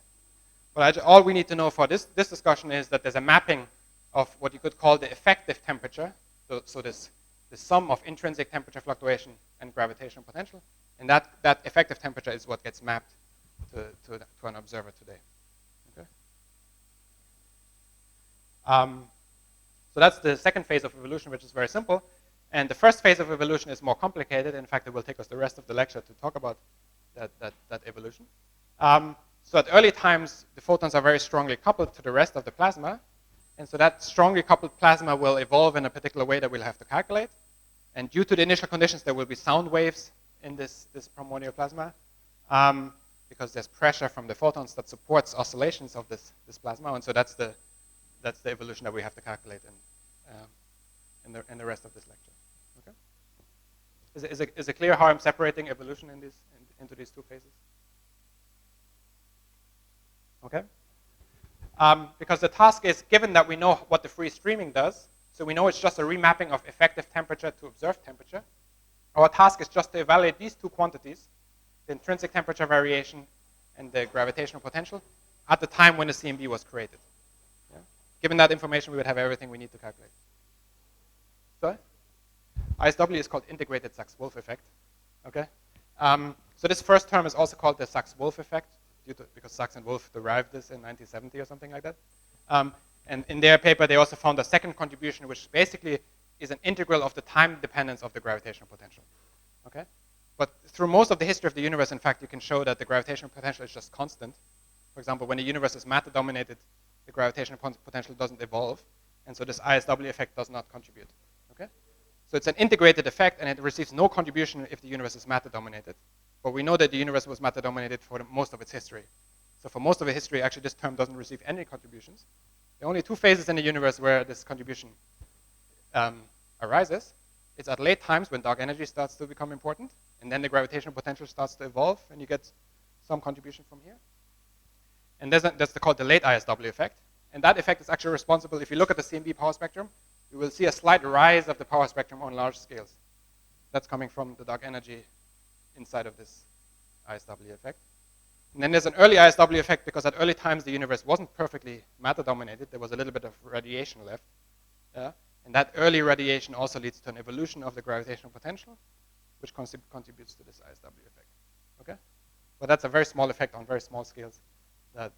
but all we need to know for this discussion is that there's a mapping of what you could call the effective temperature. So the sum of intrinsic temperature fluctuation and gravitational potential. And that effective temperature is what gets mapped to an observer today. Okay. So that's the second phase of evolution, which is very simple. And the first phase of evolution is more complicated. In fact, it will take us the rest of the lecture to talk about that evolution. So at early times, the photons are very strongly coupled to the rest of the plasma. And so that strongly coupled plasma will evolve in a particular way that we'll have to calculate. And due to the initial conditions, there will be sound waves in this primordial plasma because there's pressure from the photons that supports oscillations of this plasma. And so that's the evolution that we have to calculate in the rest of this lecture. Okay? Is it clear how I'm separating evolution into these two phases? Okay? Because the task is, given that we know what the free streaming does, so we know it's just a remapping of effective temperature to observed temperature, our task is just to evaluate these two quantities, the intrinsic temperature variation and the gravitational potential, at the time when the CMB was created. Yeah? Given that information, we would have everything we need to calculate. Sorry? ISW is called integrated Sachs-Wolf effect. Okay? So this first term is also called the Sachs-Wolf effect, because Sachs and Wolf derived this in 1970 or something like that. And in their paper, they also found a second contribution, which basically is an integral of the time dependence of the gravitational potential. Okay? But through most of the history of the universe, in fact, you can show that the gravitational potential is just constant. For example, when the universe is matter-dominated, the gravitational potential doesn't evolve. And so this ISW effect does not contribute. Okay? So it's an integrated effect, and it receives no contribution if the universe is matter-dominated. But we know that the universe was matter-dominated for most of its history. So for most of the history, actually, this term doesn't receive any contributions. The only two phases in the universe where this contribution arises, it's at late times when dark energy starts to become important, and then the gravitational potential starts to evolve, and you get some contribution from here. And that's called the late ISW effect. And that effect is actually responsible, if you look at the CMB power spectrum, you will see a slight rise of the power spectrum on large scales. That's coming from the dark energy inside of this ISW effect. And then there's an early ISW effect because at early times the universe wasn't perfectly matter dominated. There was a little bit of radiation left. Yeah? And that early radiation also leads to an evolution of the gravitational potential, which contributes to this ISW effect. Okay? But that's a very small effect on very small scales. Yeah,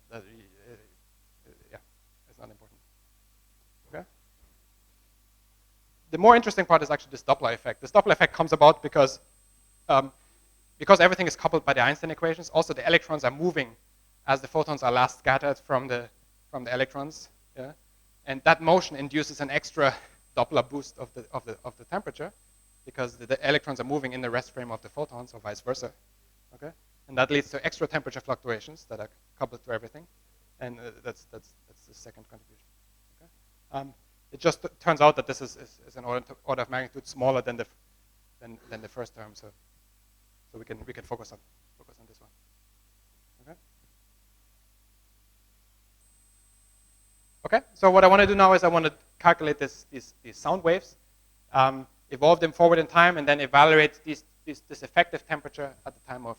it's not important. Okay? The more interesting part is actually this Doppler effect. This Doppler effect comes about because everything is coupled by the Einstein equations. Also, the electrons are moving as the photons are last scattered from the electrons. Yeah? And that motion induces an extra Doppler boost of the temperature because the electrons are moving in the rest frame of the photons or vice versa. Okay? And that leads to extra temperature fluctuations that are coupled to everything. And that's the second contribution. Okay? It just turns out that this is an order of magnitude smaller than the first term, so we can focus on this one. Okay. Okay. So what I want to do now is I want to calculate these sound waves, evolve them forward in time, and then evaluate this effective temperature at the time of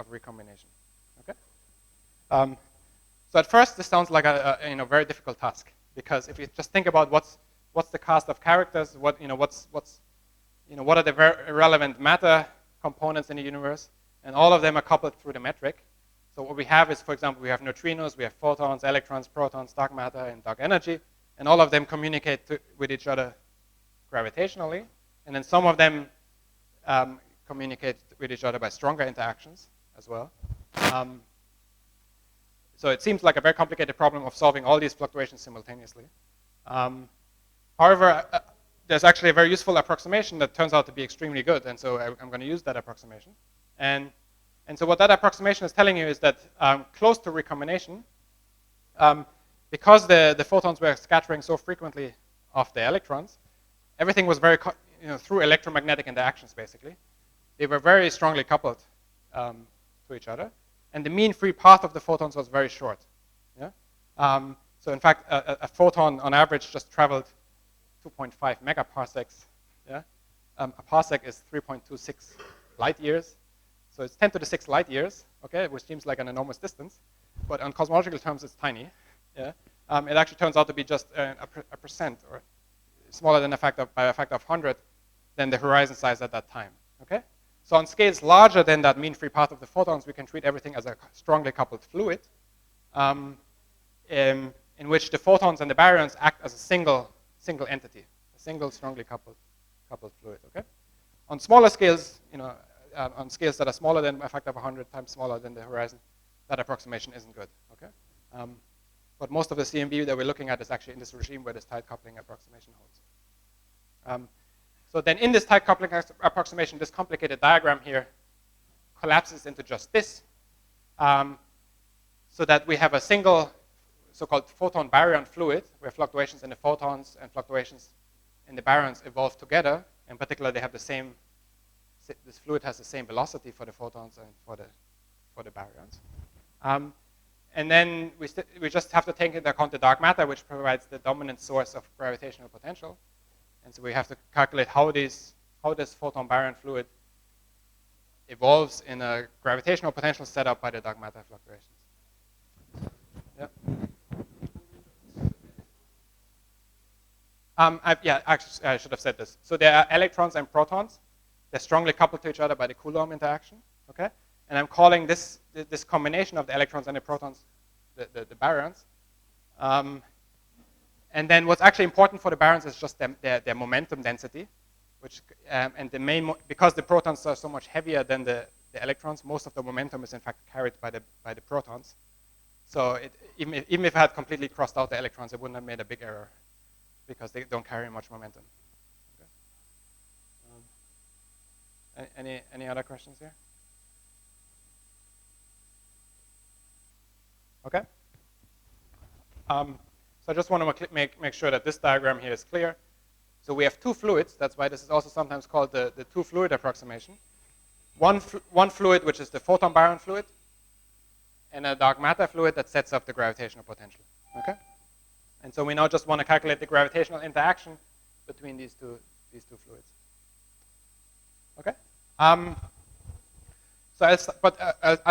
recombination. Okay. So at first, this sounds like a very difficult task because if you just think about what's the cast of characters, what are the very relevant matter components in the universe, and all of them are coupled through the metric. So what we have is, for example, we have neutrinos, we have photons, electrons, protons, dark matter, and dark energy, and all of them communicate with each other gravitationally, and then some of them communicate with each other by stronger interactions as well. So it seems like a very complicated problem of solving all these fluctuations simultaneously. However, there's actually a very useful approximation that turns out to be extremely good, and so I'm going to use that approximation. And so what that approximation is telling you is that close to recombination, because the photons were scattering so frequently off the electrons, everything was very, through electromagnetic interactions, basically. They were very strongly coupled to each other, and the mean free path of the photons was very short. Yeah? So in fact, a photon on average just traveled 2.5 megaparsecs. Yeah? A parsec is 3.26 light years. So it's 10 to the 6 light years, okay, which seems like an enormous distance. But on cosmological terms, it's tiny. Yeah? It actually turns out to be just a percent, or smaller than by a factor of 100 than the horizon size at that time. Okay? So on scales larger than that mean free path of the photons, we can treat everything as a strongly coupled fluid, in which the photons and the baryons act as a single entity, a single strongly coupled fluid. Okay. On smaller scales, on scales that are smaller than a factor of 100 times smaller than the horizon, that approximation isn't good. Okay. But most of the CMB that we're looking at is actually in this regime where this tight coupling approximation holds. So then in this tight coupling approximation, this complicated diagram here collapses into just this, so that we have a single so-called photon baryon fluid where fluctuations in the photons and fluctuations in the baryons evolve together. In particular, they have this fluid has the same velocity for the photons and for the baryons. And then we just have to take into account the dark matter, which provides the dominant source of gravitational potential. And so we have to calculate how this photon baryon fluid evolves in a gravitational potential set up by the dark matter fluctuations. Yeah. Actually, I should have said this. So there are electrons and protons. They're strongly coupled to each other by the Coulomb interaction. Okay, and I'm calling this combination of the electrons and the protons the baryons. And then what's actually important for the baryons is just their momentum density, which and because the protons are so much heavier than the electrons, most of the momentum is in fact carried by the protons. So even if I had completely crossed out the electrons, it wouldn't have made a big error because they don't carry much momentum. Okay. Any other questions here? Okay? So I just want to make sure that this diagram here is clear. So we have two fluids. That's why this is also sometimes called the two-fluid approximation. One fluid, which is the photon baryon fluid, and a dark matter fluid that sets up the gravitational potential. Okay? And so we now just want to calculate the gravitational interaction between these two fluids. Okay? I'll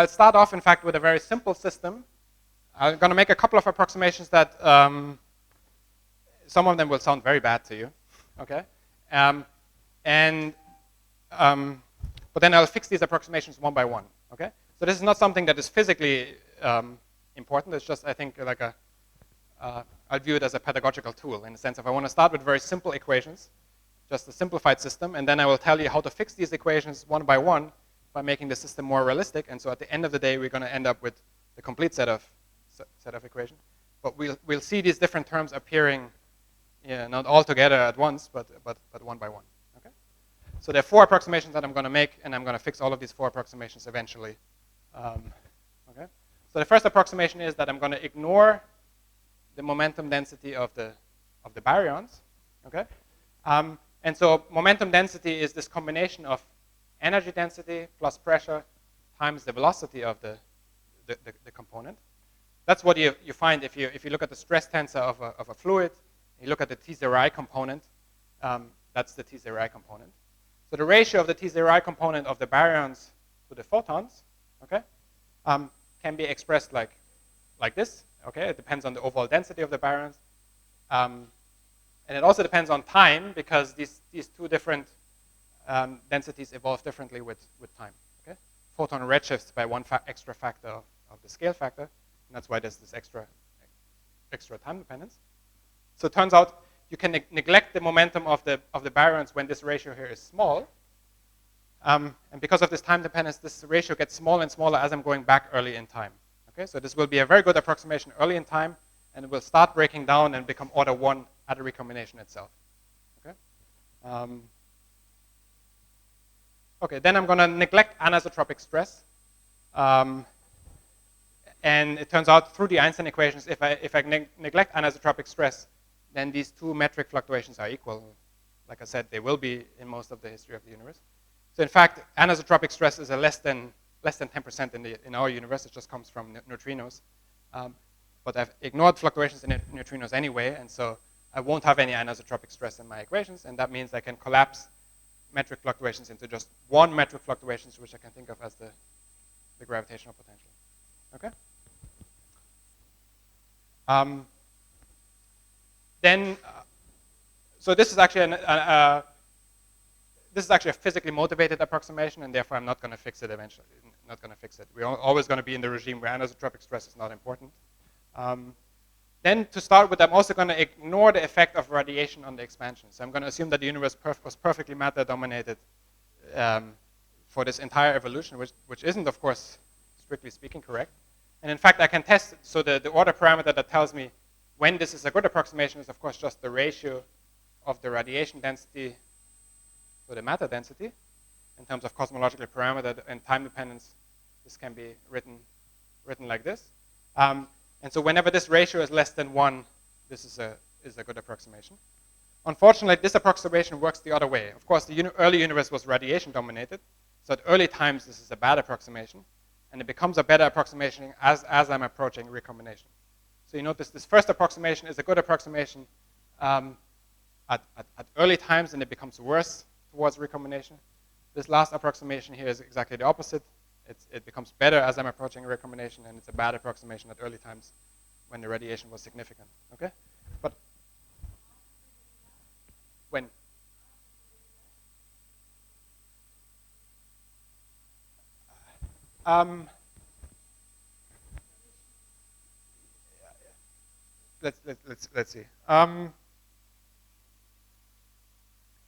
start off, in fact, with a very simple system. I'm going to make a couple of approximations that some of them will sound very bad to you. Okay? But then I'll fix these approximations one by one. Okay? So this is not something that is physically important. It's just, I think, like I'll view it as a pedagogical tool in the sense of I want to start with very simple equations, just a simplified system, and then I will tell you how to fix these equations one by making the system more realistic. And so at the end of the day, we're going to end up with the complete set of equations. But we'll see these different terms appearing, not all together at once, but one by one. Okay? So there are 4 approximations that I'm going to make, and I'm going to fix all of these 4 approximations eventually. Okay? So the first approximation is that I'm going to ignore the momentum density of the baryons. Okay? And so momentum density is this combination of energy density plus pressure times the velocity of the component. That's what you find if you look at the stress tensor of a fluid. You look at the T0I component. That's the T0I component. So the ratio of the T0I component of the baryons to the photons, okay, can be expressed like this. Okay, it depends on the overall density of the baryons, and it also depends on time because these two different densities evolve differently with time. Okay, photon redshifts by one extra factor of the scale factor, and that's why there's this extra time dependence. So it turns out you can neglect the momentum of the baryons when this ratio here is small, and because of this time dependence, this ratio gets smaller and smaller as I'm going back early in time. Okay, so this will be a very good approximation early in time, and it will start breaking down and become order 1 at the recombination itself. Okay. Okay, then I'm going to neglect anisotropic stress. And it turns out through the Einstein equations, if I neglect anisotropic stress, then these two metric fluctuations are equal. Like I said, they will be in most of the history of the universe. So in fact, anisotropic stress is a less than 10% in our universe. It just comes from neutrinos. But I've ignored fluctuations in neutrinos anyway, and so I won't have any anisotropic stress in my equations, and that means I can collapse metric fluctuations into just one metric fluctuations, which I can think of as the gravitational potential. Okay? So this is actually this is actually a physically motivated approximation, and therefore I'm not going to fix it eventually. Not going to fix it. We're always going to be in the regime where anisotropic stress is not important. Then to start with, I'm also going to ignore the effect of radiation on the expansion. So I'm going to assume that the universe was perfectly matter-dominated for this entire evolution, which isn't, of course, strictly speaking, correct. And in fact, I can test it. So the order parameter that tells me when this is a good approximation is, of course, just the ratio of the radiation density to the matter density. In terms of cosmological parameter and time dependence, this can be written like this. And so whenever this ratio is less than 1, this is a good approximation. Unfortunately, this approximation works the other way. Of course, the early universe was radiation dominated. So at early times, this is a bad approximation. And it becomes a better approximation as I'm approaching recombination. So you notice this first approximation is a good approximation at early times, and it becomes worse towards recombination. This last approximation here is exactly the opposite. It becomes better as I'm approaching recombination, and it's a bad approximation at early times when the radiation was significant. Okay? But when? Let's see.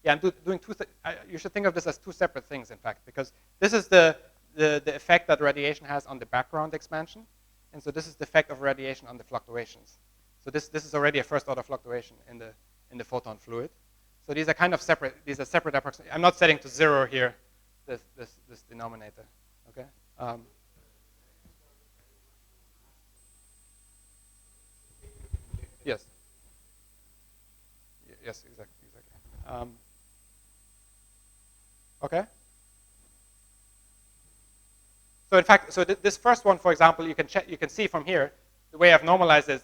Yeah, I'm doing two things. You should think of this as two separate things, in fact, because this is the effect that radiation has on the background expansion, and so this is the effect of radiation on the fluctuations. So this is already a first order fluctuation in the photon fluid. So these are kind of separate. These are separate approximations. I'm not setting to 0 here this denominator. Okay. Yes. Yes, exactly. Okay. So in fact, this first one, for example, you can check. You can see from here the way I've normalized is.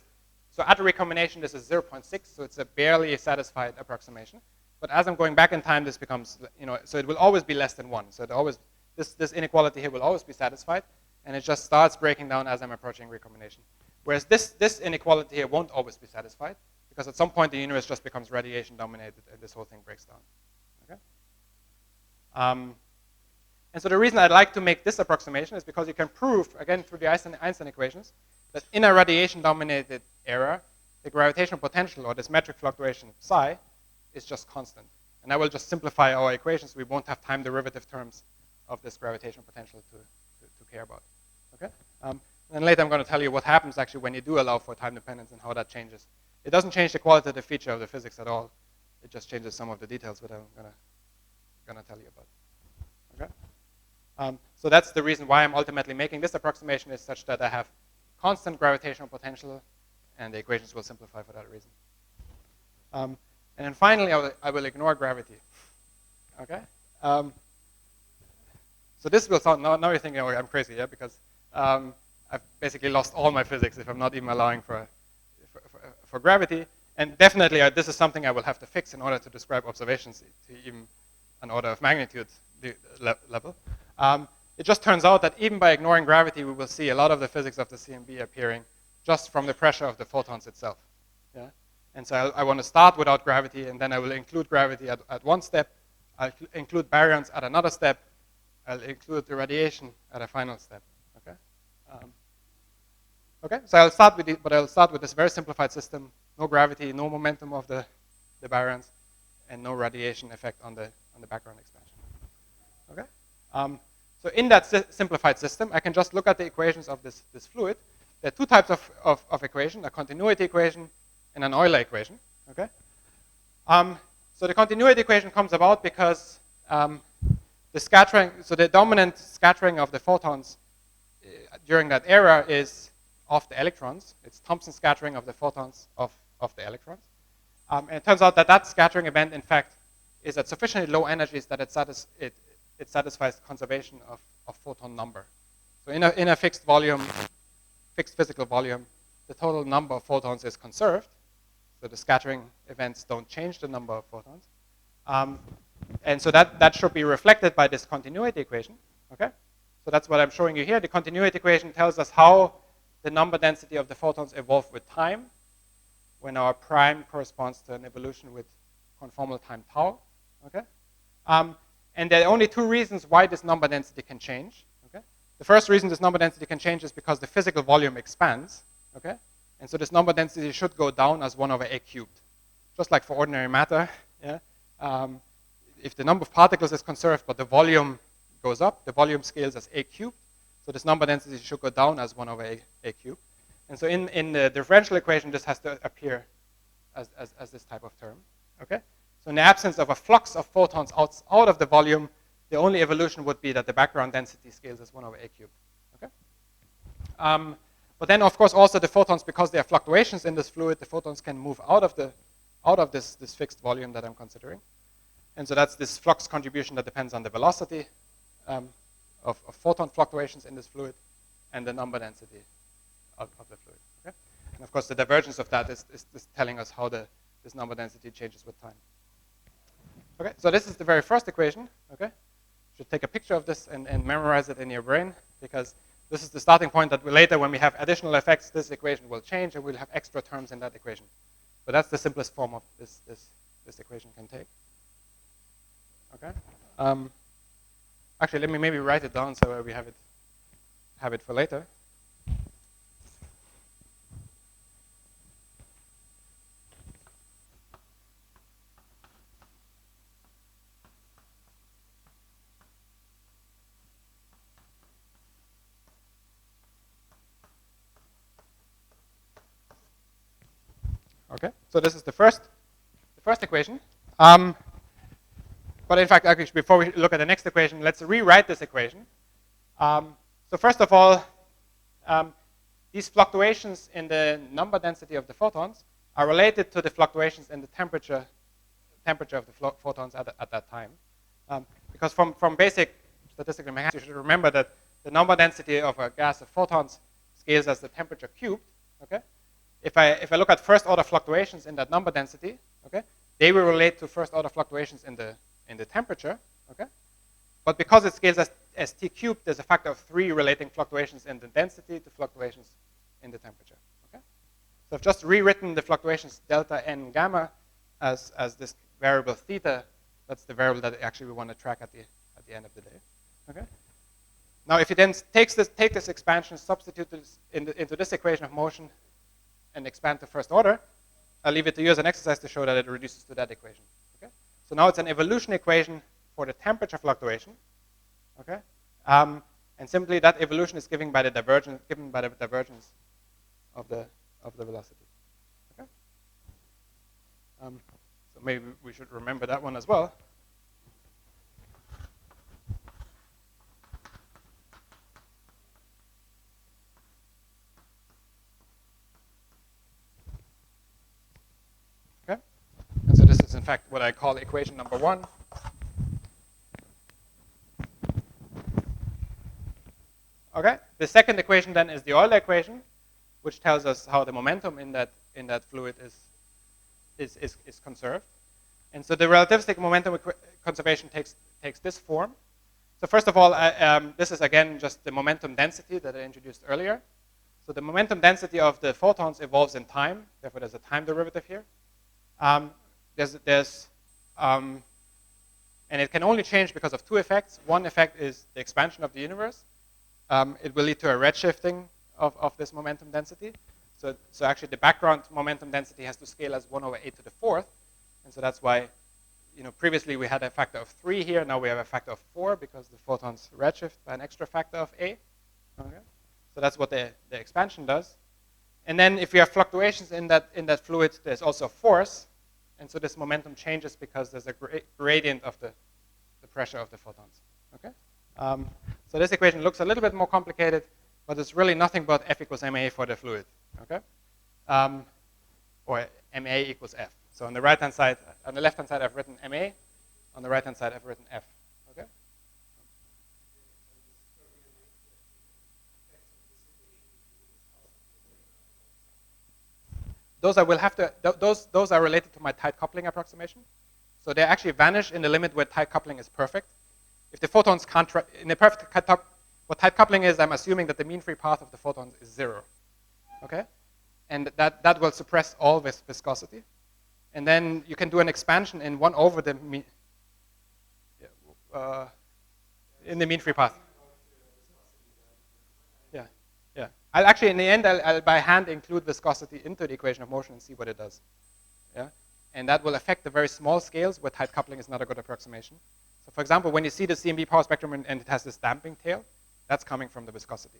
So at a recombination, this is 0.6, so it's a barely satisfied approximation. But as I'm going back in time, this becomes, so it will always be less than 1. So this inequality here will always be satisfied, and it just starts breaking down as I'm approaching recombination. Whereas this inequality here won't always be satisfied, because at some point the universe just becomes radiation dominated, and this whole thing breaks down. Okay. And so the reason I'd like to make this approximation is because you can prove, again, through the Einstein equations, that in a radiation-dominated era, the gravitational potential, or this metric fluctuation psi, is just constant. And I will just simplify our equations. We won't have time derivative terms of this gravitational potential to care about. Okay? And then later I'm going to tell you what happens actually when you do allow for time dependence and how that changes. It doesn't change the qualitative feature of the physics at all. It just changes some of the details that I'm going to tell you about. Okay? So that's the reason why I'm ultimately making this approximation is such that I have constant gravitational potential, and the equations will simplify for that reason. And then finally, I will ignore gravity. Okay? So this will sound, now you're thinking, oh, I'm crazy, yeah? Because I've basically lost all my physics if I'm not even allowing for gravity. And definitely, this is something I will have to fix in order to describe observations to even an order of magnitude level. It just turns out that even by ignoring gravity, we will see a lot of the physics of the CMB appearing just from the pressure of the photons itself. Yeah? And so I want to start without gravity, and then I will include gravity at one step. I'll include baryons at another step. I'll include the radiation at a final step. Okay. Okay. So I'll start with this very simplified system: no gravity, no momentum of the baryons, and no radiation effect on the background expansion. Okay. So in that simplified system, I can just look at the equations of this fluid. There are two types of equation: a continuity equation and an Euler equation. Okay. So the continuity equation comes about because the scattering, so the dominant scattering of the photons during that era is of the electrons. It's Thomson scattering of the photons of the electrons. And it turns out that scattering event, in fact, is at sufficiently low energies that it satisfies conservation of photon number. So in a fixed volume, fixed physical volume, the total number of photons is conserved. So the scattering events don't change the number of photons. And so that should be reflected by this continuity equation. Okay? So that's what I'm showing you here. The continuity equation tells us how the number density of the photons evolve with time, when our prime corresponds to an evolution with conformal time tau. Okay? And there are only two reasons why this number density can change. Okay? The first reason this number density can change is because the physical volume expands. Okay? And so this number density should go down as 1 over a cubed. Just like for ordinary matter. Yeah? If the number of particles is conserved but the volume goes up, the volume scales as a cubed. So this number density should go down as 1 over a cubed. And so in the differential equation, this has to appear as this type of term. Okay? So in the absence of a flux of photons out of the volume, the only evolution would be that the background density scales as 1 over a cubed. Okay? But then, of course, also the photons, because there are fluctuations in this fluid, the photons can move out of this fixed volume that I'm considering. And so that's this flux contribution that depends on the velocity of photon fluctuations in this fluid and the number density of the fluid. Okay? And of course, the divergence of that is telling us how this number density changes with time. Okay, so this is the very first equation. Okay, you should take a picture of this and memorize it in your brain, because this is the starting point that later, when we have additional effects, this equation will change and we'll have extra terms in that equation. But that's the simplest form of this equation can take. Okay. Actually, let me maybe write it down so we have it for later. Okay, so this is the first equation. But in fact, actually, before we look at the next equation, let's rewrite this equation. So first of all, these fluctuations in the number density of the photons are related to the fluctuations in the temperature of the photons at that time. Because from basic statistical mechanics, you should remember that the number density of a gas of photons scales as the temperature cubed. Okay, if I look at first order fluctuations in that number density, okay, they will relate to first order fluctuations in the temperature. Okay, but because it scales as t cubed, there's a factor of 3 relating fluctuations in the density to fluctuations in the temperature. Okay, so I've just rewritten the fluctuations delta n gamma as this variable theta. That's the variable that actually we want to track at the end of the day. Okay. Now, if you then take this expansion, substitute this into this equation of motion, and expand to first order, I'll leave it to you as an exercise to show that it reduces to that equation. Okay. So now it's an evolution equation for the temperature fluctuation. Okay. And simply that evolution is given by the divergence of the velocity. Okay. So maybe we should remember that one as well. Okay. And so this is in fact what I call equation number 1. Okay. The second equation then is the Euler equation, which tells us how the momentum in that fluid is conserved. And so the relativistic momentum conservation takes this form. So first of all, this is again just the momentum density that I introduced earlier. So the momentum density of the photons evolves in time. Therefore, there's a time derivative here. And it can only change because of 2 effects. One effect is the expansion of the universe. It will lead to a redshifting of this momentum density. So actually the background momentum density has to scale as 1 over 8 to the 4th. And so that's why, previously we had a factor of 3 here. Now we have a factor of 4 because the photons redshift by an extra factor of a. Okay. So that's what the expansion does. And then if we have fluctuations in that fluid, there's also force. And so this momentum changes because there's a gradient of the pressure of the photons. Okay. So this equation looks a little bit more complicated, but it's really nothing but F equals ma for the fluid. Okay. Or ma equals F. So on the right-hand side, on the left-hand side, I've written ma. On the right-hand side, I've written F. Okay. Those are related to my tight coupling approximation. So they actually vanish in the limit where tight coupling is perfect. If the photons can't, in a perfect what tight coupling is, I'm assuming that the mean free path of the photons is 0. Okay? And that will suppress all this viscosity. And then you can do an expansion in 1 over the mean, in the mean free path. Yeah, yeah. I'll actually, in the end, I'll by hand include viscosity into the equation of motion and see what it does. Yeah? And that will affect the very small scales where tight coupling is not a good approximation. So for example, when you see the CMB power spectrum and it has this damping tail, that's coming from the viscosity.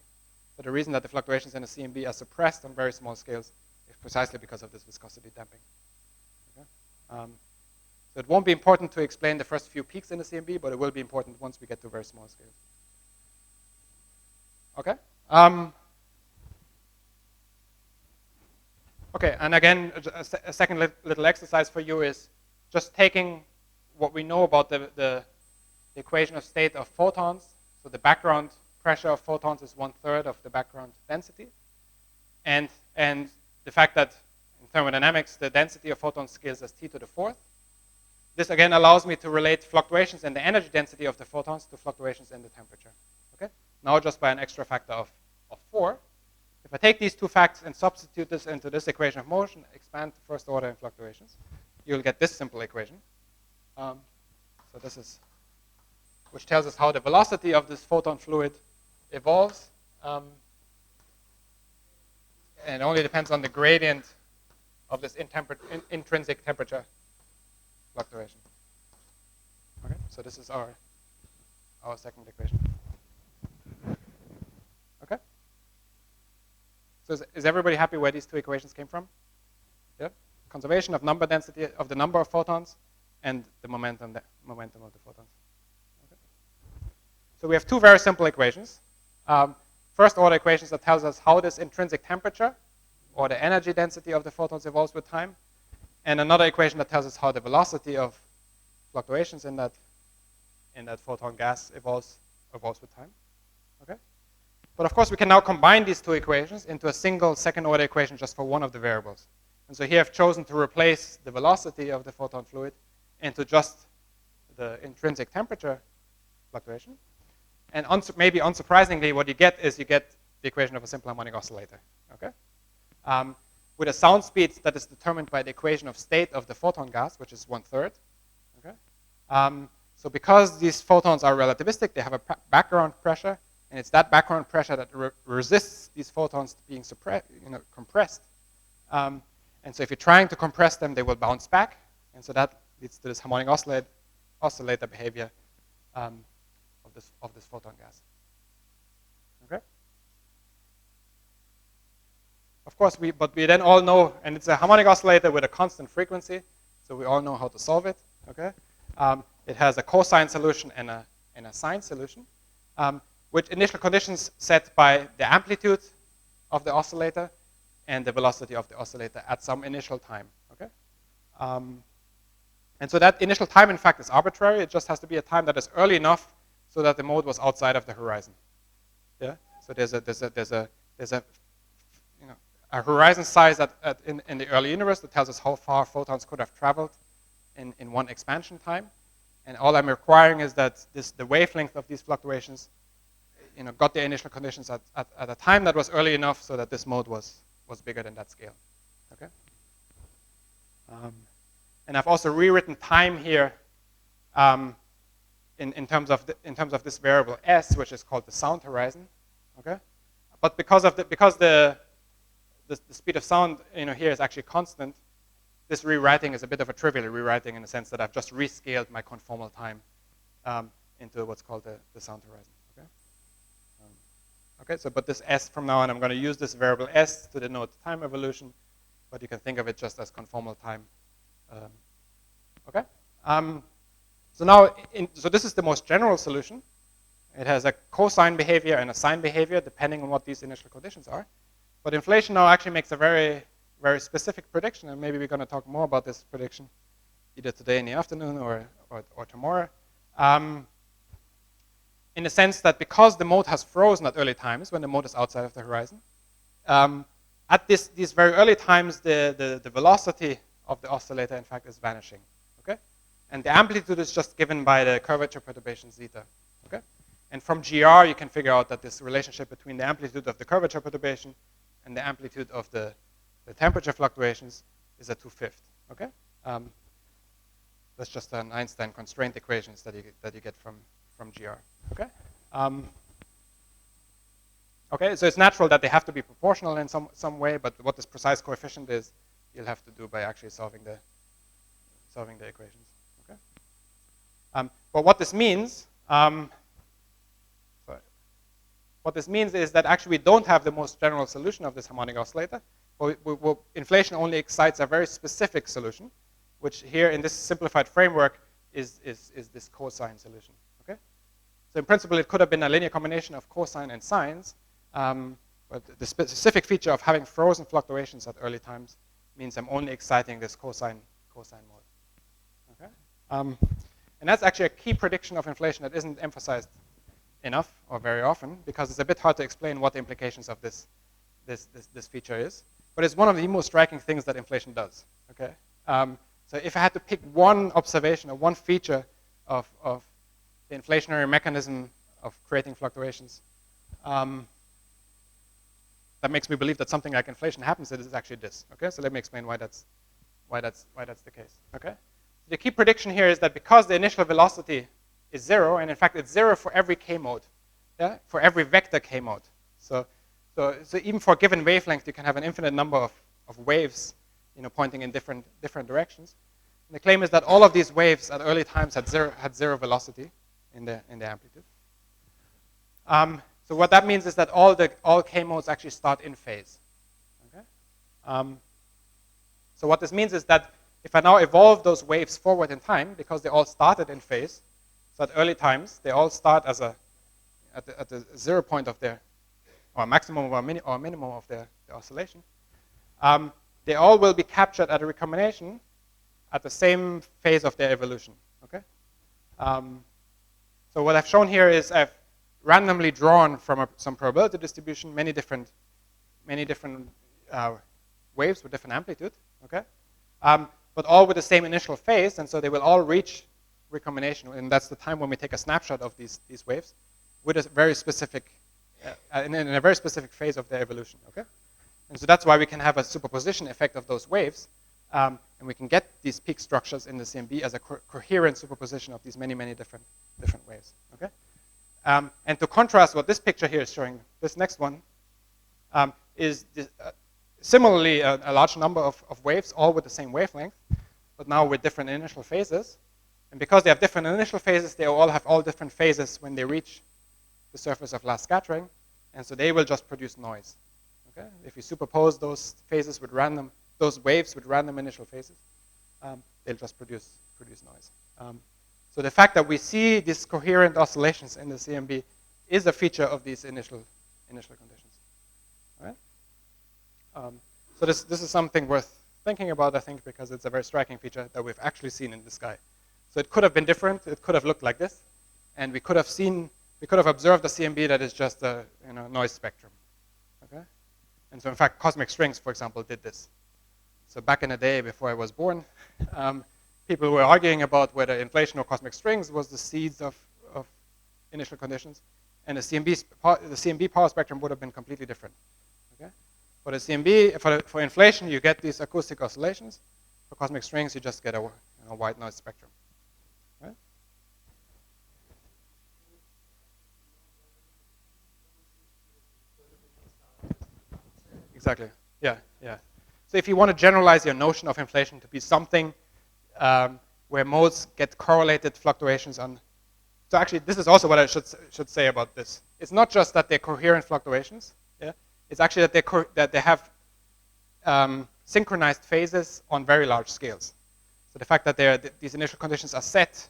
So the reason that the fluctuations in the CMB are suppressed on very small scales is precisely because of this viscosity damping. Okay? So it won't be important to explain the first few peaks in the CMB, but it will be important once we get to very small scales. Okay? Okay, and again, a second little exercise for you is just taking what we know about the equation of state of photons. So the background pressure of photons is 1/3 of the background density. And the fact that in thermodynamics, the density of photons scales as t to the 4th. This again allows me to relate fluctuations in the energy density of the photons to fluctuations in the temperature. Okay? Now just by an extra factor of 4. If I take these 2 facts and substitute this into this equation of motion, expand to first order in fluctuations, you'll get this simple equation. So this is, which tells us how the velocity of this photon fluid evolves. And it only depends on the gradient of this intrinsic temperature fluctuation. Okay, so this is our second equation. Okay. So is everybody happy where these 2 equations came from? Yeah. Conservation of number density of the number of photons and the momentum of the photons. Okay. So we have 2 very simple equations. First order equations that tells us how this intrinsic temperature or the energy density of the photons evolves with time, and another equation that tells us how the velocity of fluctuations in that photon gas evolves with time. Okay? But of course, we can now combine these two equations into a single second-order equation just for one of the variables. And so here I've chosen to replace the velocity of the photon fluid into just the intrinsic temperature fluctuation. And maybe unsurprisingly, what you get is you get the equation of a simple harmonic oscillator. Okay? With a sound speed that is determined by the equation of state of the photon gas, which is 1/3. Okay? So because these photons are relativistic, they have a background pressure, and it's that background pressure that resists these photons being compressed. And so if you're trying to compress them, they will bounce back, and so that leads to this harmonic oscillator behavior of this photon gas. Okay. Of course, but we then all know, and it's a harmonic oscillator with a constant frequency, so we all know how to solve it. Okay. It has a cosine solution and a sine solution, with initial conditions set by the amplitude of the oscillator and the velocity of the oscillator at some initial time. Okay. And so that initial time, in fact, is arbitrary. It just has to be a time that is early enough so that the mode was outside of the horizon. Yeah. So there's a horizon size in the early universe that tells us how far photons could have traveled in one expansion time. And all I'm requiring is that the wavelength of these fluctuations, got the initial conditions at a time that was early enough so that this mode was bigger than that scale. Okay. And I've also rewritten time here in terms of this variable s, which is called the sound horizon. Okay. But because the speed of sound here is actually constant, this rewriting is a bit of a trivial rewriting in the sense that I've just rescaled my conformal time into what's called the sound horizon. Okay. Okay. So, but this s from now on, I'm going to use this variable s to denote time evolution, but you can think of it just as conformal time. Okay. So now, so this is the most general solution. It has a cosine behavior and a sine behavior depending on what these initial conditions are. But inflation now actually makes a very, very specific prediction, and maybe we're going to talk more about this prediction either today in the afternoon or tomorrow. In the sense that because the mode has frozen at early times, when the mode is outside of the horizon, at these very early times, the velocity of the oscillator, in fact, is vanishing. Okay? And the amplitude is just given by the curvature perturbation zeta. Okay? And from GR, you can figure out that this relationship between the amplitude of the curvature perturbation and the amplitude of the temperature fluctuations is a 2/5. Okay? That's just an Einstein constraint equations that you get from GR. Okay? Okay, so it's natural that they have to be proportional in some way, but what this precise coefficient is, you'll have to do by actually solving the equations. Okay? But what this means, what this means is that actually we don't have the most general solution of this harmonic oscillator. Inflation only excites a very specific solution, which here in this simplified framework is this cosine solution. Okay? So in principle, it could have been a linear combination of cosine and sines, but the specific feature of having frozen fluctuations at early times means I'm only exciting this cosine mode. Okay? And that's actually a key prediction of inflation that isn't emphasized enough or very often, because it's a bit hard to explain what the implications of this feature is. But it's one of the most striking things that inflation does. Okay? So if I had to pick one observation or one feature of the inflationary mechanism of creating fluctuations, that makes me believe that something like inflation happens, it is actually this. Okay? So let me explain why that's the case. Okay? The key prediction here is that because the initial velocity is 0, and in fact it's 0 for every k mode, yeah, for every vector k mode. So even for a given wavelength, you can have an infinite number of waves, pointing in different directions. And the claim is that all of these waves at early times had zero velocity in the amplitude. So what that means is that all k modes actually start in phase. Okay. So what this means is that if I now evolve those waves forward in time, because they all started in phase, so at early times, they all start as at the 0 point of their, or maximum or minimum of their oscillation. they all will be captured at a recombination at the same phase of their evolution. Okay. So what I've shown here is I've randomly drawn from some probability distribution many different waves with different amplitude. Okay. But all with the same initial phase, and so they will all reach recombination, and that's the time when we take a snapshot of these waves with a very specific in a very specific phase of their evolution. Okay. And so that's why we can have a superposition effect of those waves, and we can get these peak structures in the CMB as a coherent superposition of these many different waves. Okay. And to contrast what this picture here is showing, this next one is this, similarly a large number of waves, all with the same wavelength, but now with different initial phases. And because they have different initial phases, they all have all different phases when they reach the surface of last scattering, and so they will just produce noise. Okay? If you superpose those phases with those waves with random initial phases, they'll just produce noise. So the fact that we see these coherent oscillations in the CMB is a feature of these initial conditions. All right? So this is something worth thinking about, I think, because it's a very striking feature that we've actually seen in the sky. So it could have been different. It could have looked like this, and we could have observed a CMB that is just a noise spectrum. Okay? And so in fact, cosmic strings, for example, did this. So back in the day, before I was born, people were arguing about whether inflation or cosmic strings was the seeds of initial conditions, and the CMB power spectrum would have been completely different. Okay? For the CMB, for inflation, you get these acoustic oscillations. For cosmic strings, you just get a white noise spectrum. Right? Exactly. Yeah. So if you want to generalize your notion of inflation to be something where modes get correlated fluctuations on. So actually, this is also what I should say about this. It's not just that they're coherent fluctuations. Yeah. It's actually that they have synchronized phases on very large scales. So the fact that these initial conditions are set.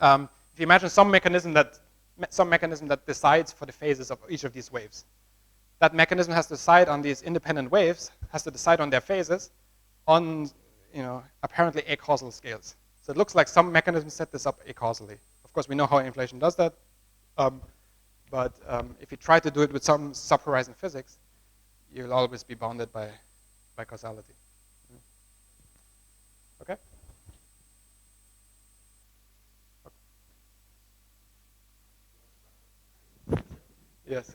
If you imagine some mechanism that decides for the phases of each of these waves. That mechanism has to decide on these independent waves, has to decide on their phases on apparently acausal scales. So it looks like some mechanisms set this up acausally. Of course, we know how inflation does that. But if you try to do it with some sub-horizon physics, you'll always be bounded by causality. Okay? Yes.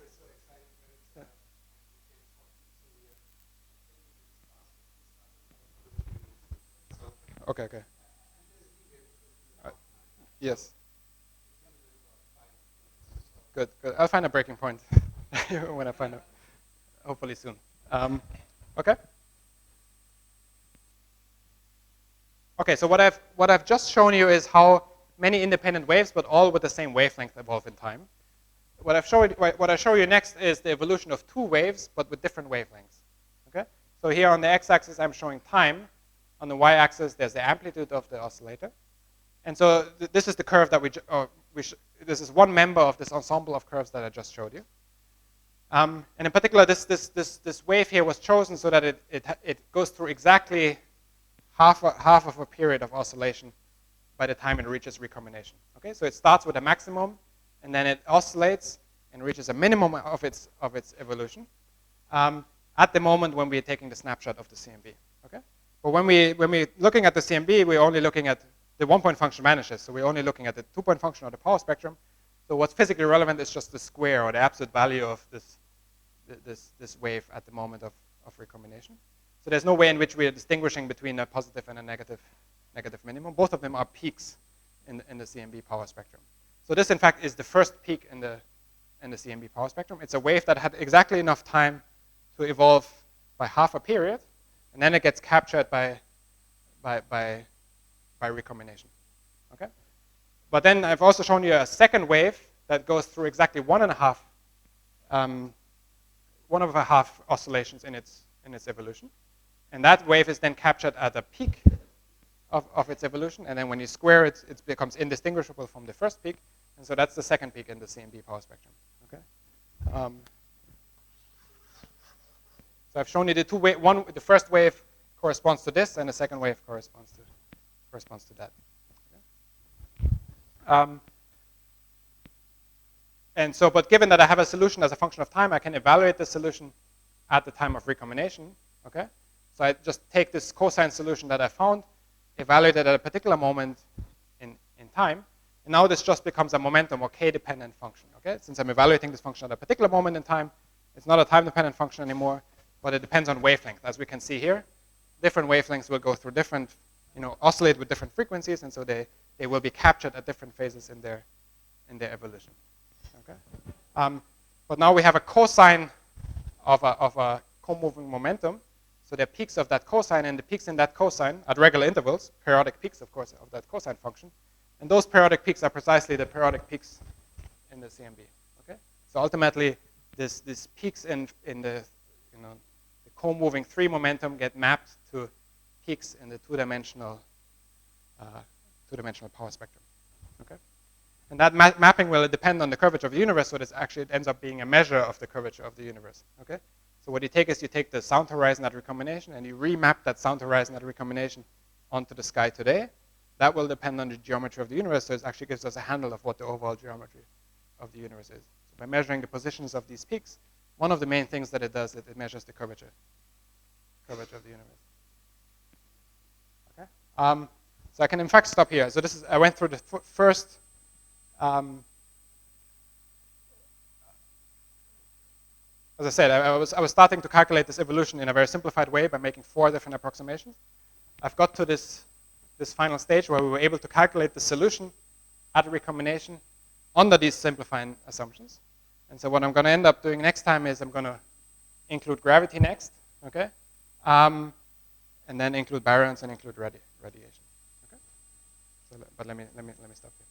Okay. Yes. Good. I'll find a breaking point when I find out. Hopefully soon. Okay. Okay. So what I've just shown you is how many independent waves, but all with the same wavelength, evolve in time. What I show you next is the evolution of two waves, but with different wavelengths. Okay. So here on the x-axis, I'm showing time. On the y-axis, there's the amplitude of the oscillator. And so this is the curve that this is one member of this ensemble of curves that I just showed you. And in particular, this wave here was chosen so that it goes through exactly half of a period of oscillation by the time it reaches recombination. Okay, so it starts with a maximum, and then it oscillates and reaches a minimum of its evolution at the moment when we're taking the snapshot of the CMB. Okay, but when we're looking at the CMB, we're only looking at the 1-point function vanishes, so we're only looking at the 2-point function of the power spectrum. So what's physically relevant is just the square or the absolute value of this wave at the moment of recombination. So there's no way in which we are distinguishing between a positive and a negative minimum. Both of them are peaks in the CMB power spectrum. So this, in fact, is the first peak in the CMB power spectrum. It's a wave that had exactly enough time to evolve by half a period, and then it gets captured by recombination. Okay? But then I've also shown you a second wave that goes through exactly one and a half oscillations in its evolution. And that wave is then captured at a peak of its evolution, and then when you square it, it becomes indistinguishable from the first peak, and so that's the second peak in the CMB power spectrum. Okay? So I've shown you the the first wave corresponds to this, and the second wave corresponds to that. Okay. And so, but given that I have a solution as a function of time, I can evaluate the solution at the time of recombination. Okay. So I just take this cosine solution that I found, evaluate it at a particular moment in time, and now this just becomes a momentum or k-dependent function. Okay. Since I'm evaluating this function at a particular moment in time, it's not a time-dependent function anymore, but it depends on wavelength. As we can see here, different wavelengths will go through different, oscillate with different frequencies, and so they will be captured at different phases in their evolution. Okay. But now we have a cosine of a co-moving momentum. So there are peaks of that cosine, and the peaks in that cosine at regular intervals, periodic peaks, of course, of that cosine function. And those periodic peaks are precisely the periodic peaks in the CMB. Okay. So ultimately, these peaks in the the co-moving 3 momentum get mapped to peaks in the two-dimensional power spectrum. Okay. And that mapping will depend on the curvature of the universe, so it ends up being a measure of the curvature of the universe. Okay. So what you take is you take the sound horizon at recombination and you remap that sound horizon at recombination onto the sky today. That will depend on the geometry of the universe, so it actually gives us a handle of what the overall geometry of the universe is. So by measuring the positions of these peaks, one of the main things that it does is it measures the curvature of the universe. Okay. So I can in fact stop here. So I went through the first. As I said, I was starting to calculate this evolution in a very simplified way by making 4 different approximations. I've got to this final stage where we were able to calculate the solution at recombination under these simplifying assumptions. And so what I'm going to end up doing next time is I'm going to include gravity next, okay, and then include baryons and include radiation. Okay. So, but let me stop here.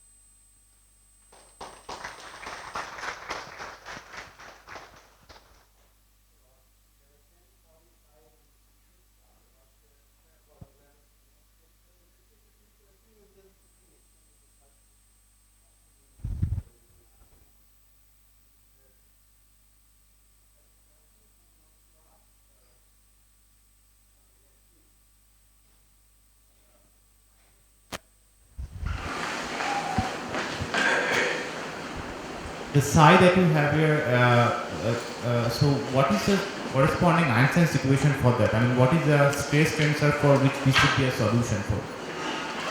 The psi that you have here, so what is the corresponding Einstein's equation for that? I mean, what is the space tensor for which this should be a solution for?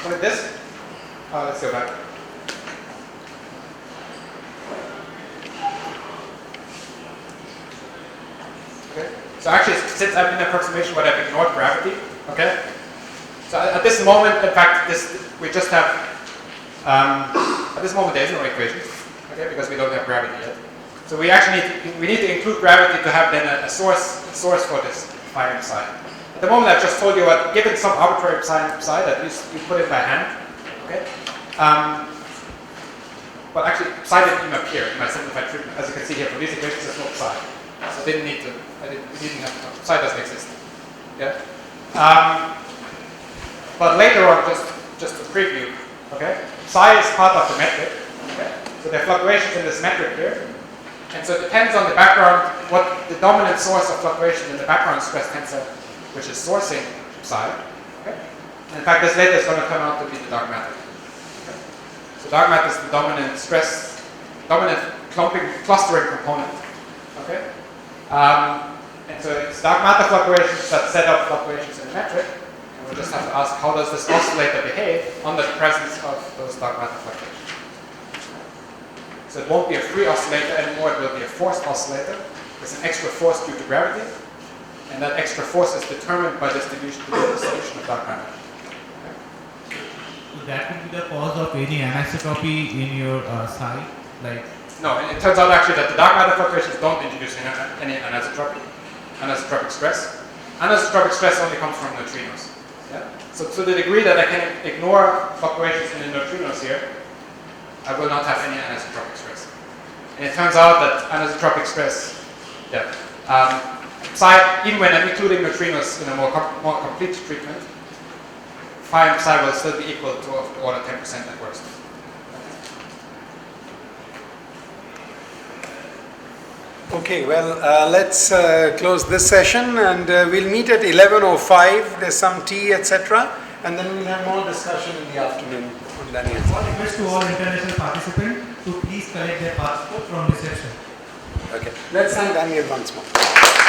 Like this? Let's go back. Okay. So actually, since I'm in the approximation where I've ignored gravity, okay? So at this moment, in fact, we just have, at this moment there is no equation. Okay, because we don't have gravity yet. So we actually need to include gravity to have then a source for this phi and psi. At the moment I've just told you what, given some arbitrary psi that you put it by hand, okay? But actually psi didn't even appear in my simplified treatment. As you can see here, for these equations there's no psi. So we didn't have, psi doesn't exist. Yeah? But later on, just to preview, okay? Psi is part of the metric. Okay? So there are fluctuations in this metric here. And so it depends on the background, what the dominant source of fluctuation in the background stress tensor, which is sourcing psi. Okay? And in fact, this later is going to turn out to be the dark matter. Okay? So dark matter is the dominant clustering component. Okay? And so it's dark matter fluctuations that set up fluctuations in the metric. And we'll just have to ask, how does this oscillator behave under the presence of those dark matter fluctuations? So it won't be a free oscillator anymore, it will be a forced oscillator. There's an extra force due to gravity, and that extra force is determined by distribution to the solution of dark matter. Okay. So that would be the cause of any anisotropy in your psi? No, and it turns out actually that the dark matter fluctuations don't introduce any anisotropic stress. Anisotropic stress only comes from neutrinos. Yeah? So to the degree that I can ignore fluctuations in the neutrinos here, I will not have any anisotropic stress. And it turns out that anisotropic stress, psi, even when I'm including neutrinos in a more complete treatment, phi and psi will still be equal to order 10% at worst. Okay, well, let's close this session, and we'll meet at 11:05. There's some tea, etc., and then we'll have more discussion in the afternoon on Daniel. One request to all international participants to please collect their passport from reception. Okay, let's thank Daniel once more.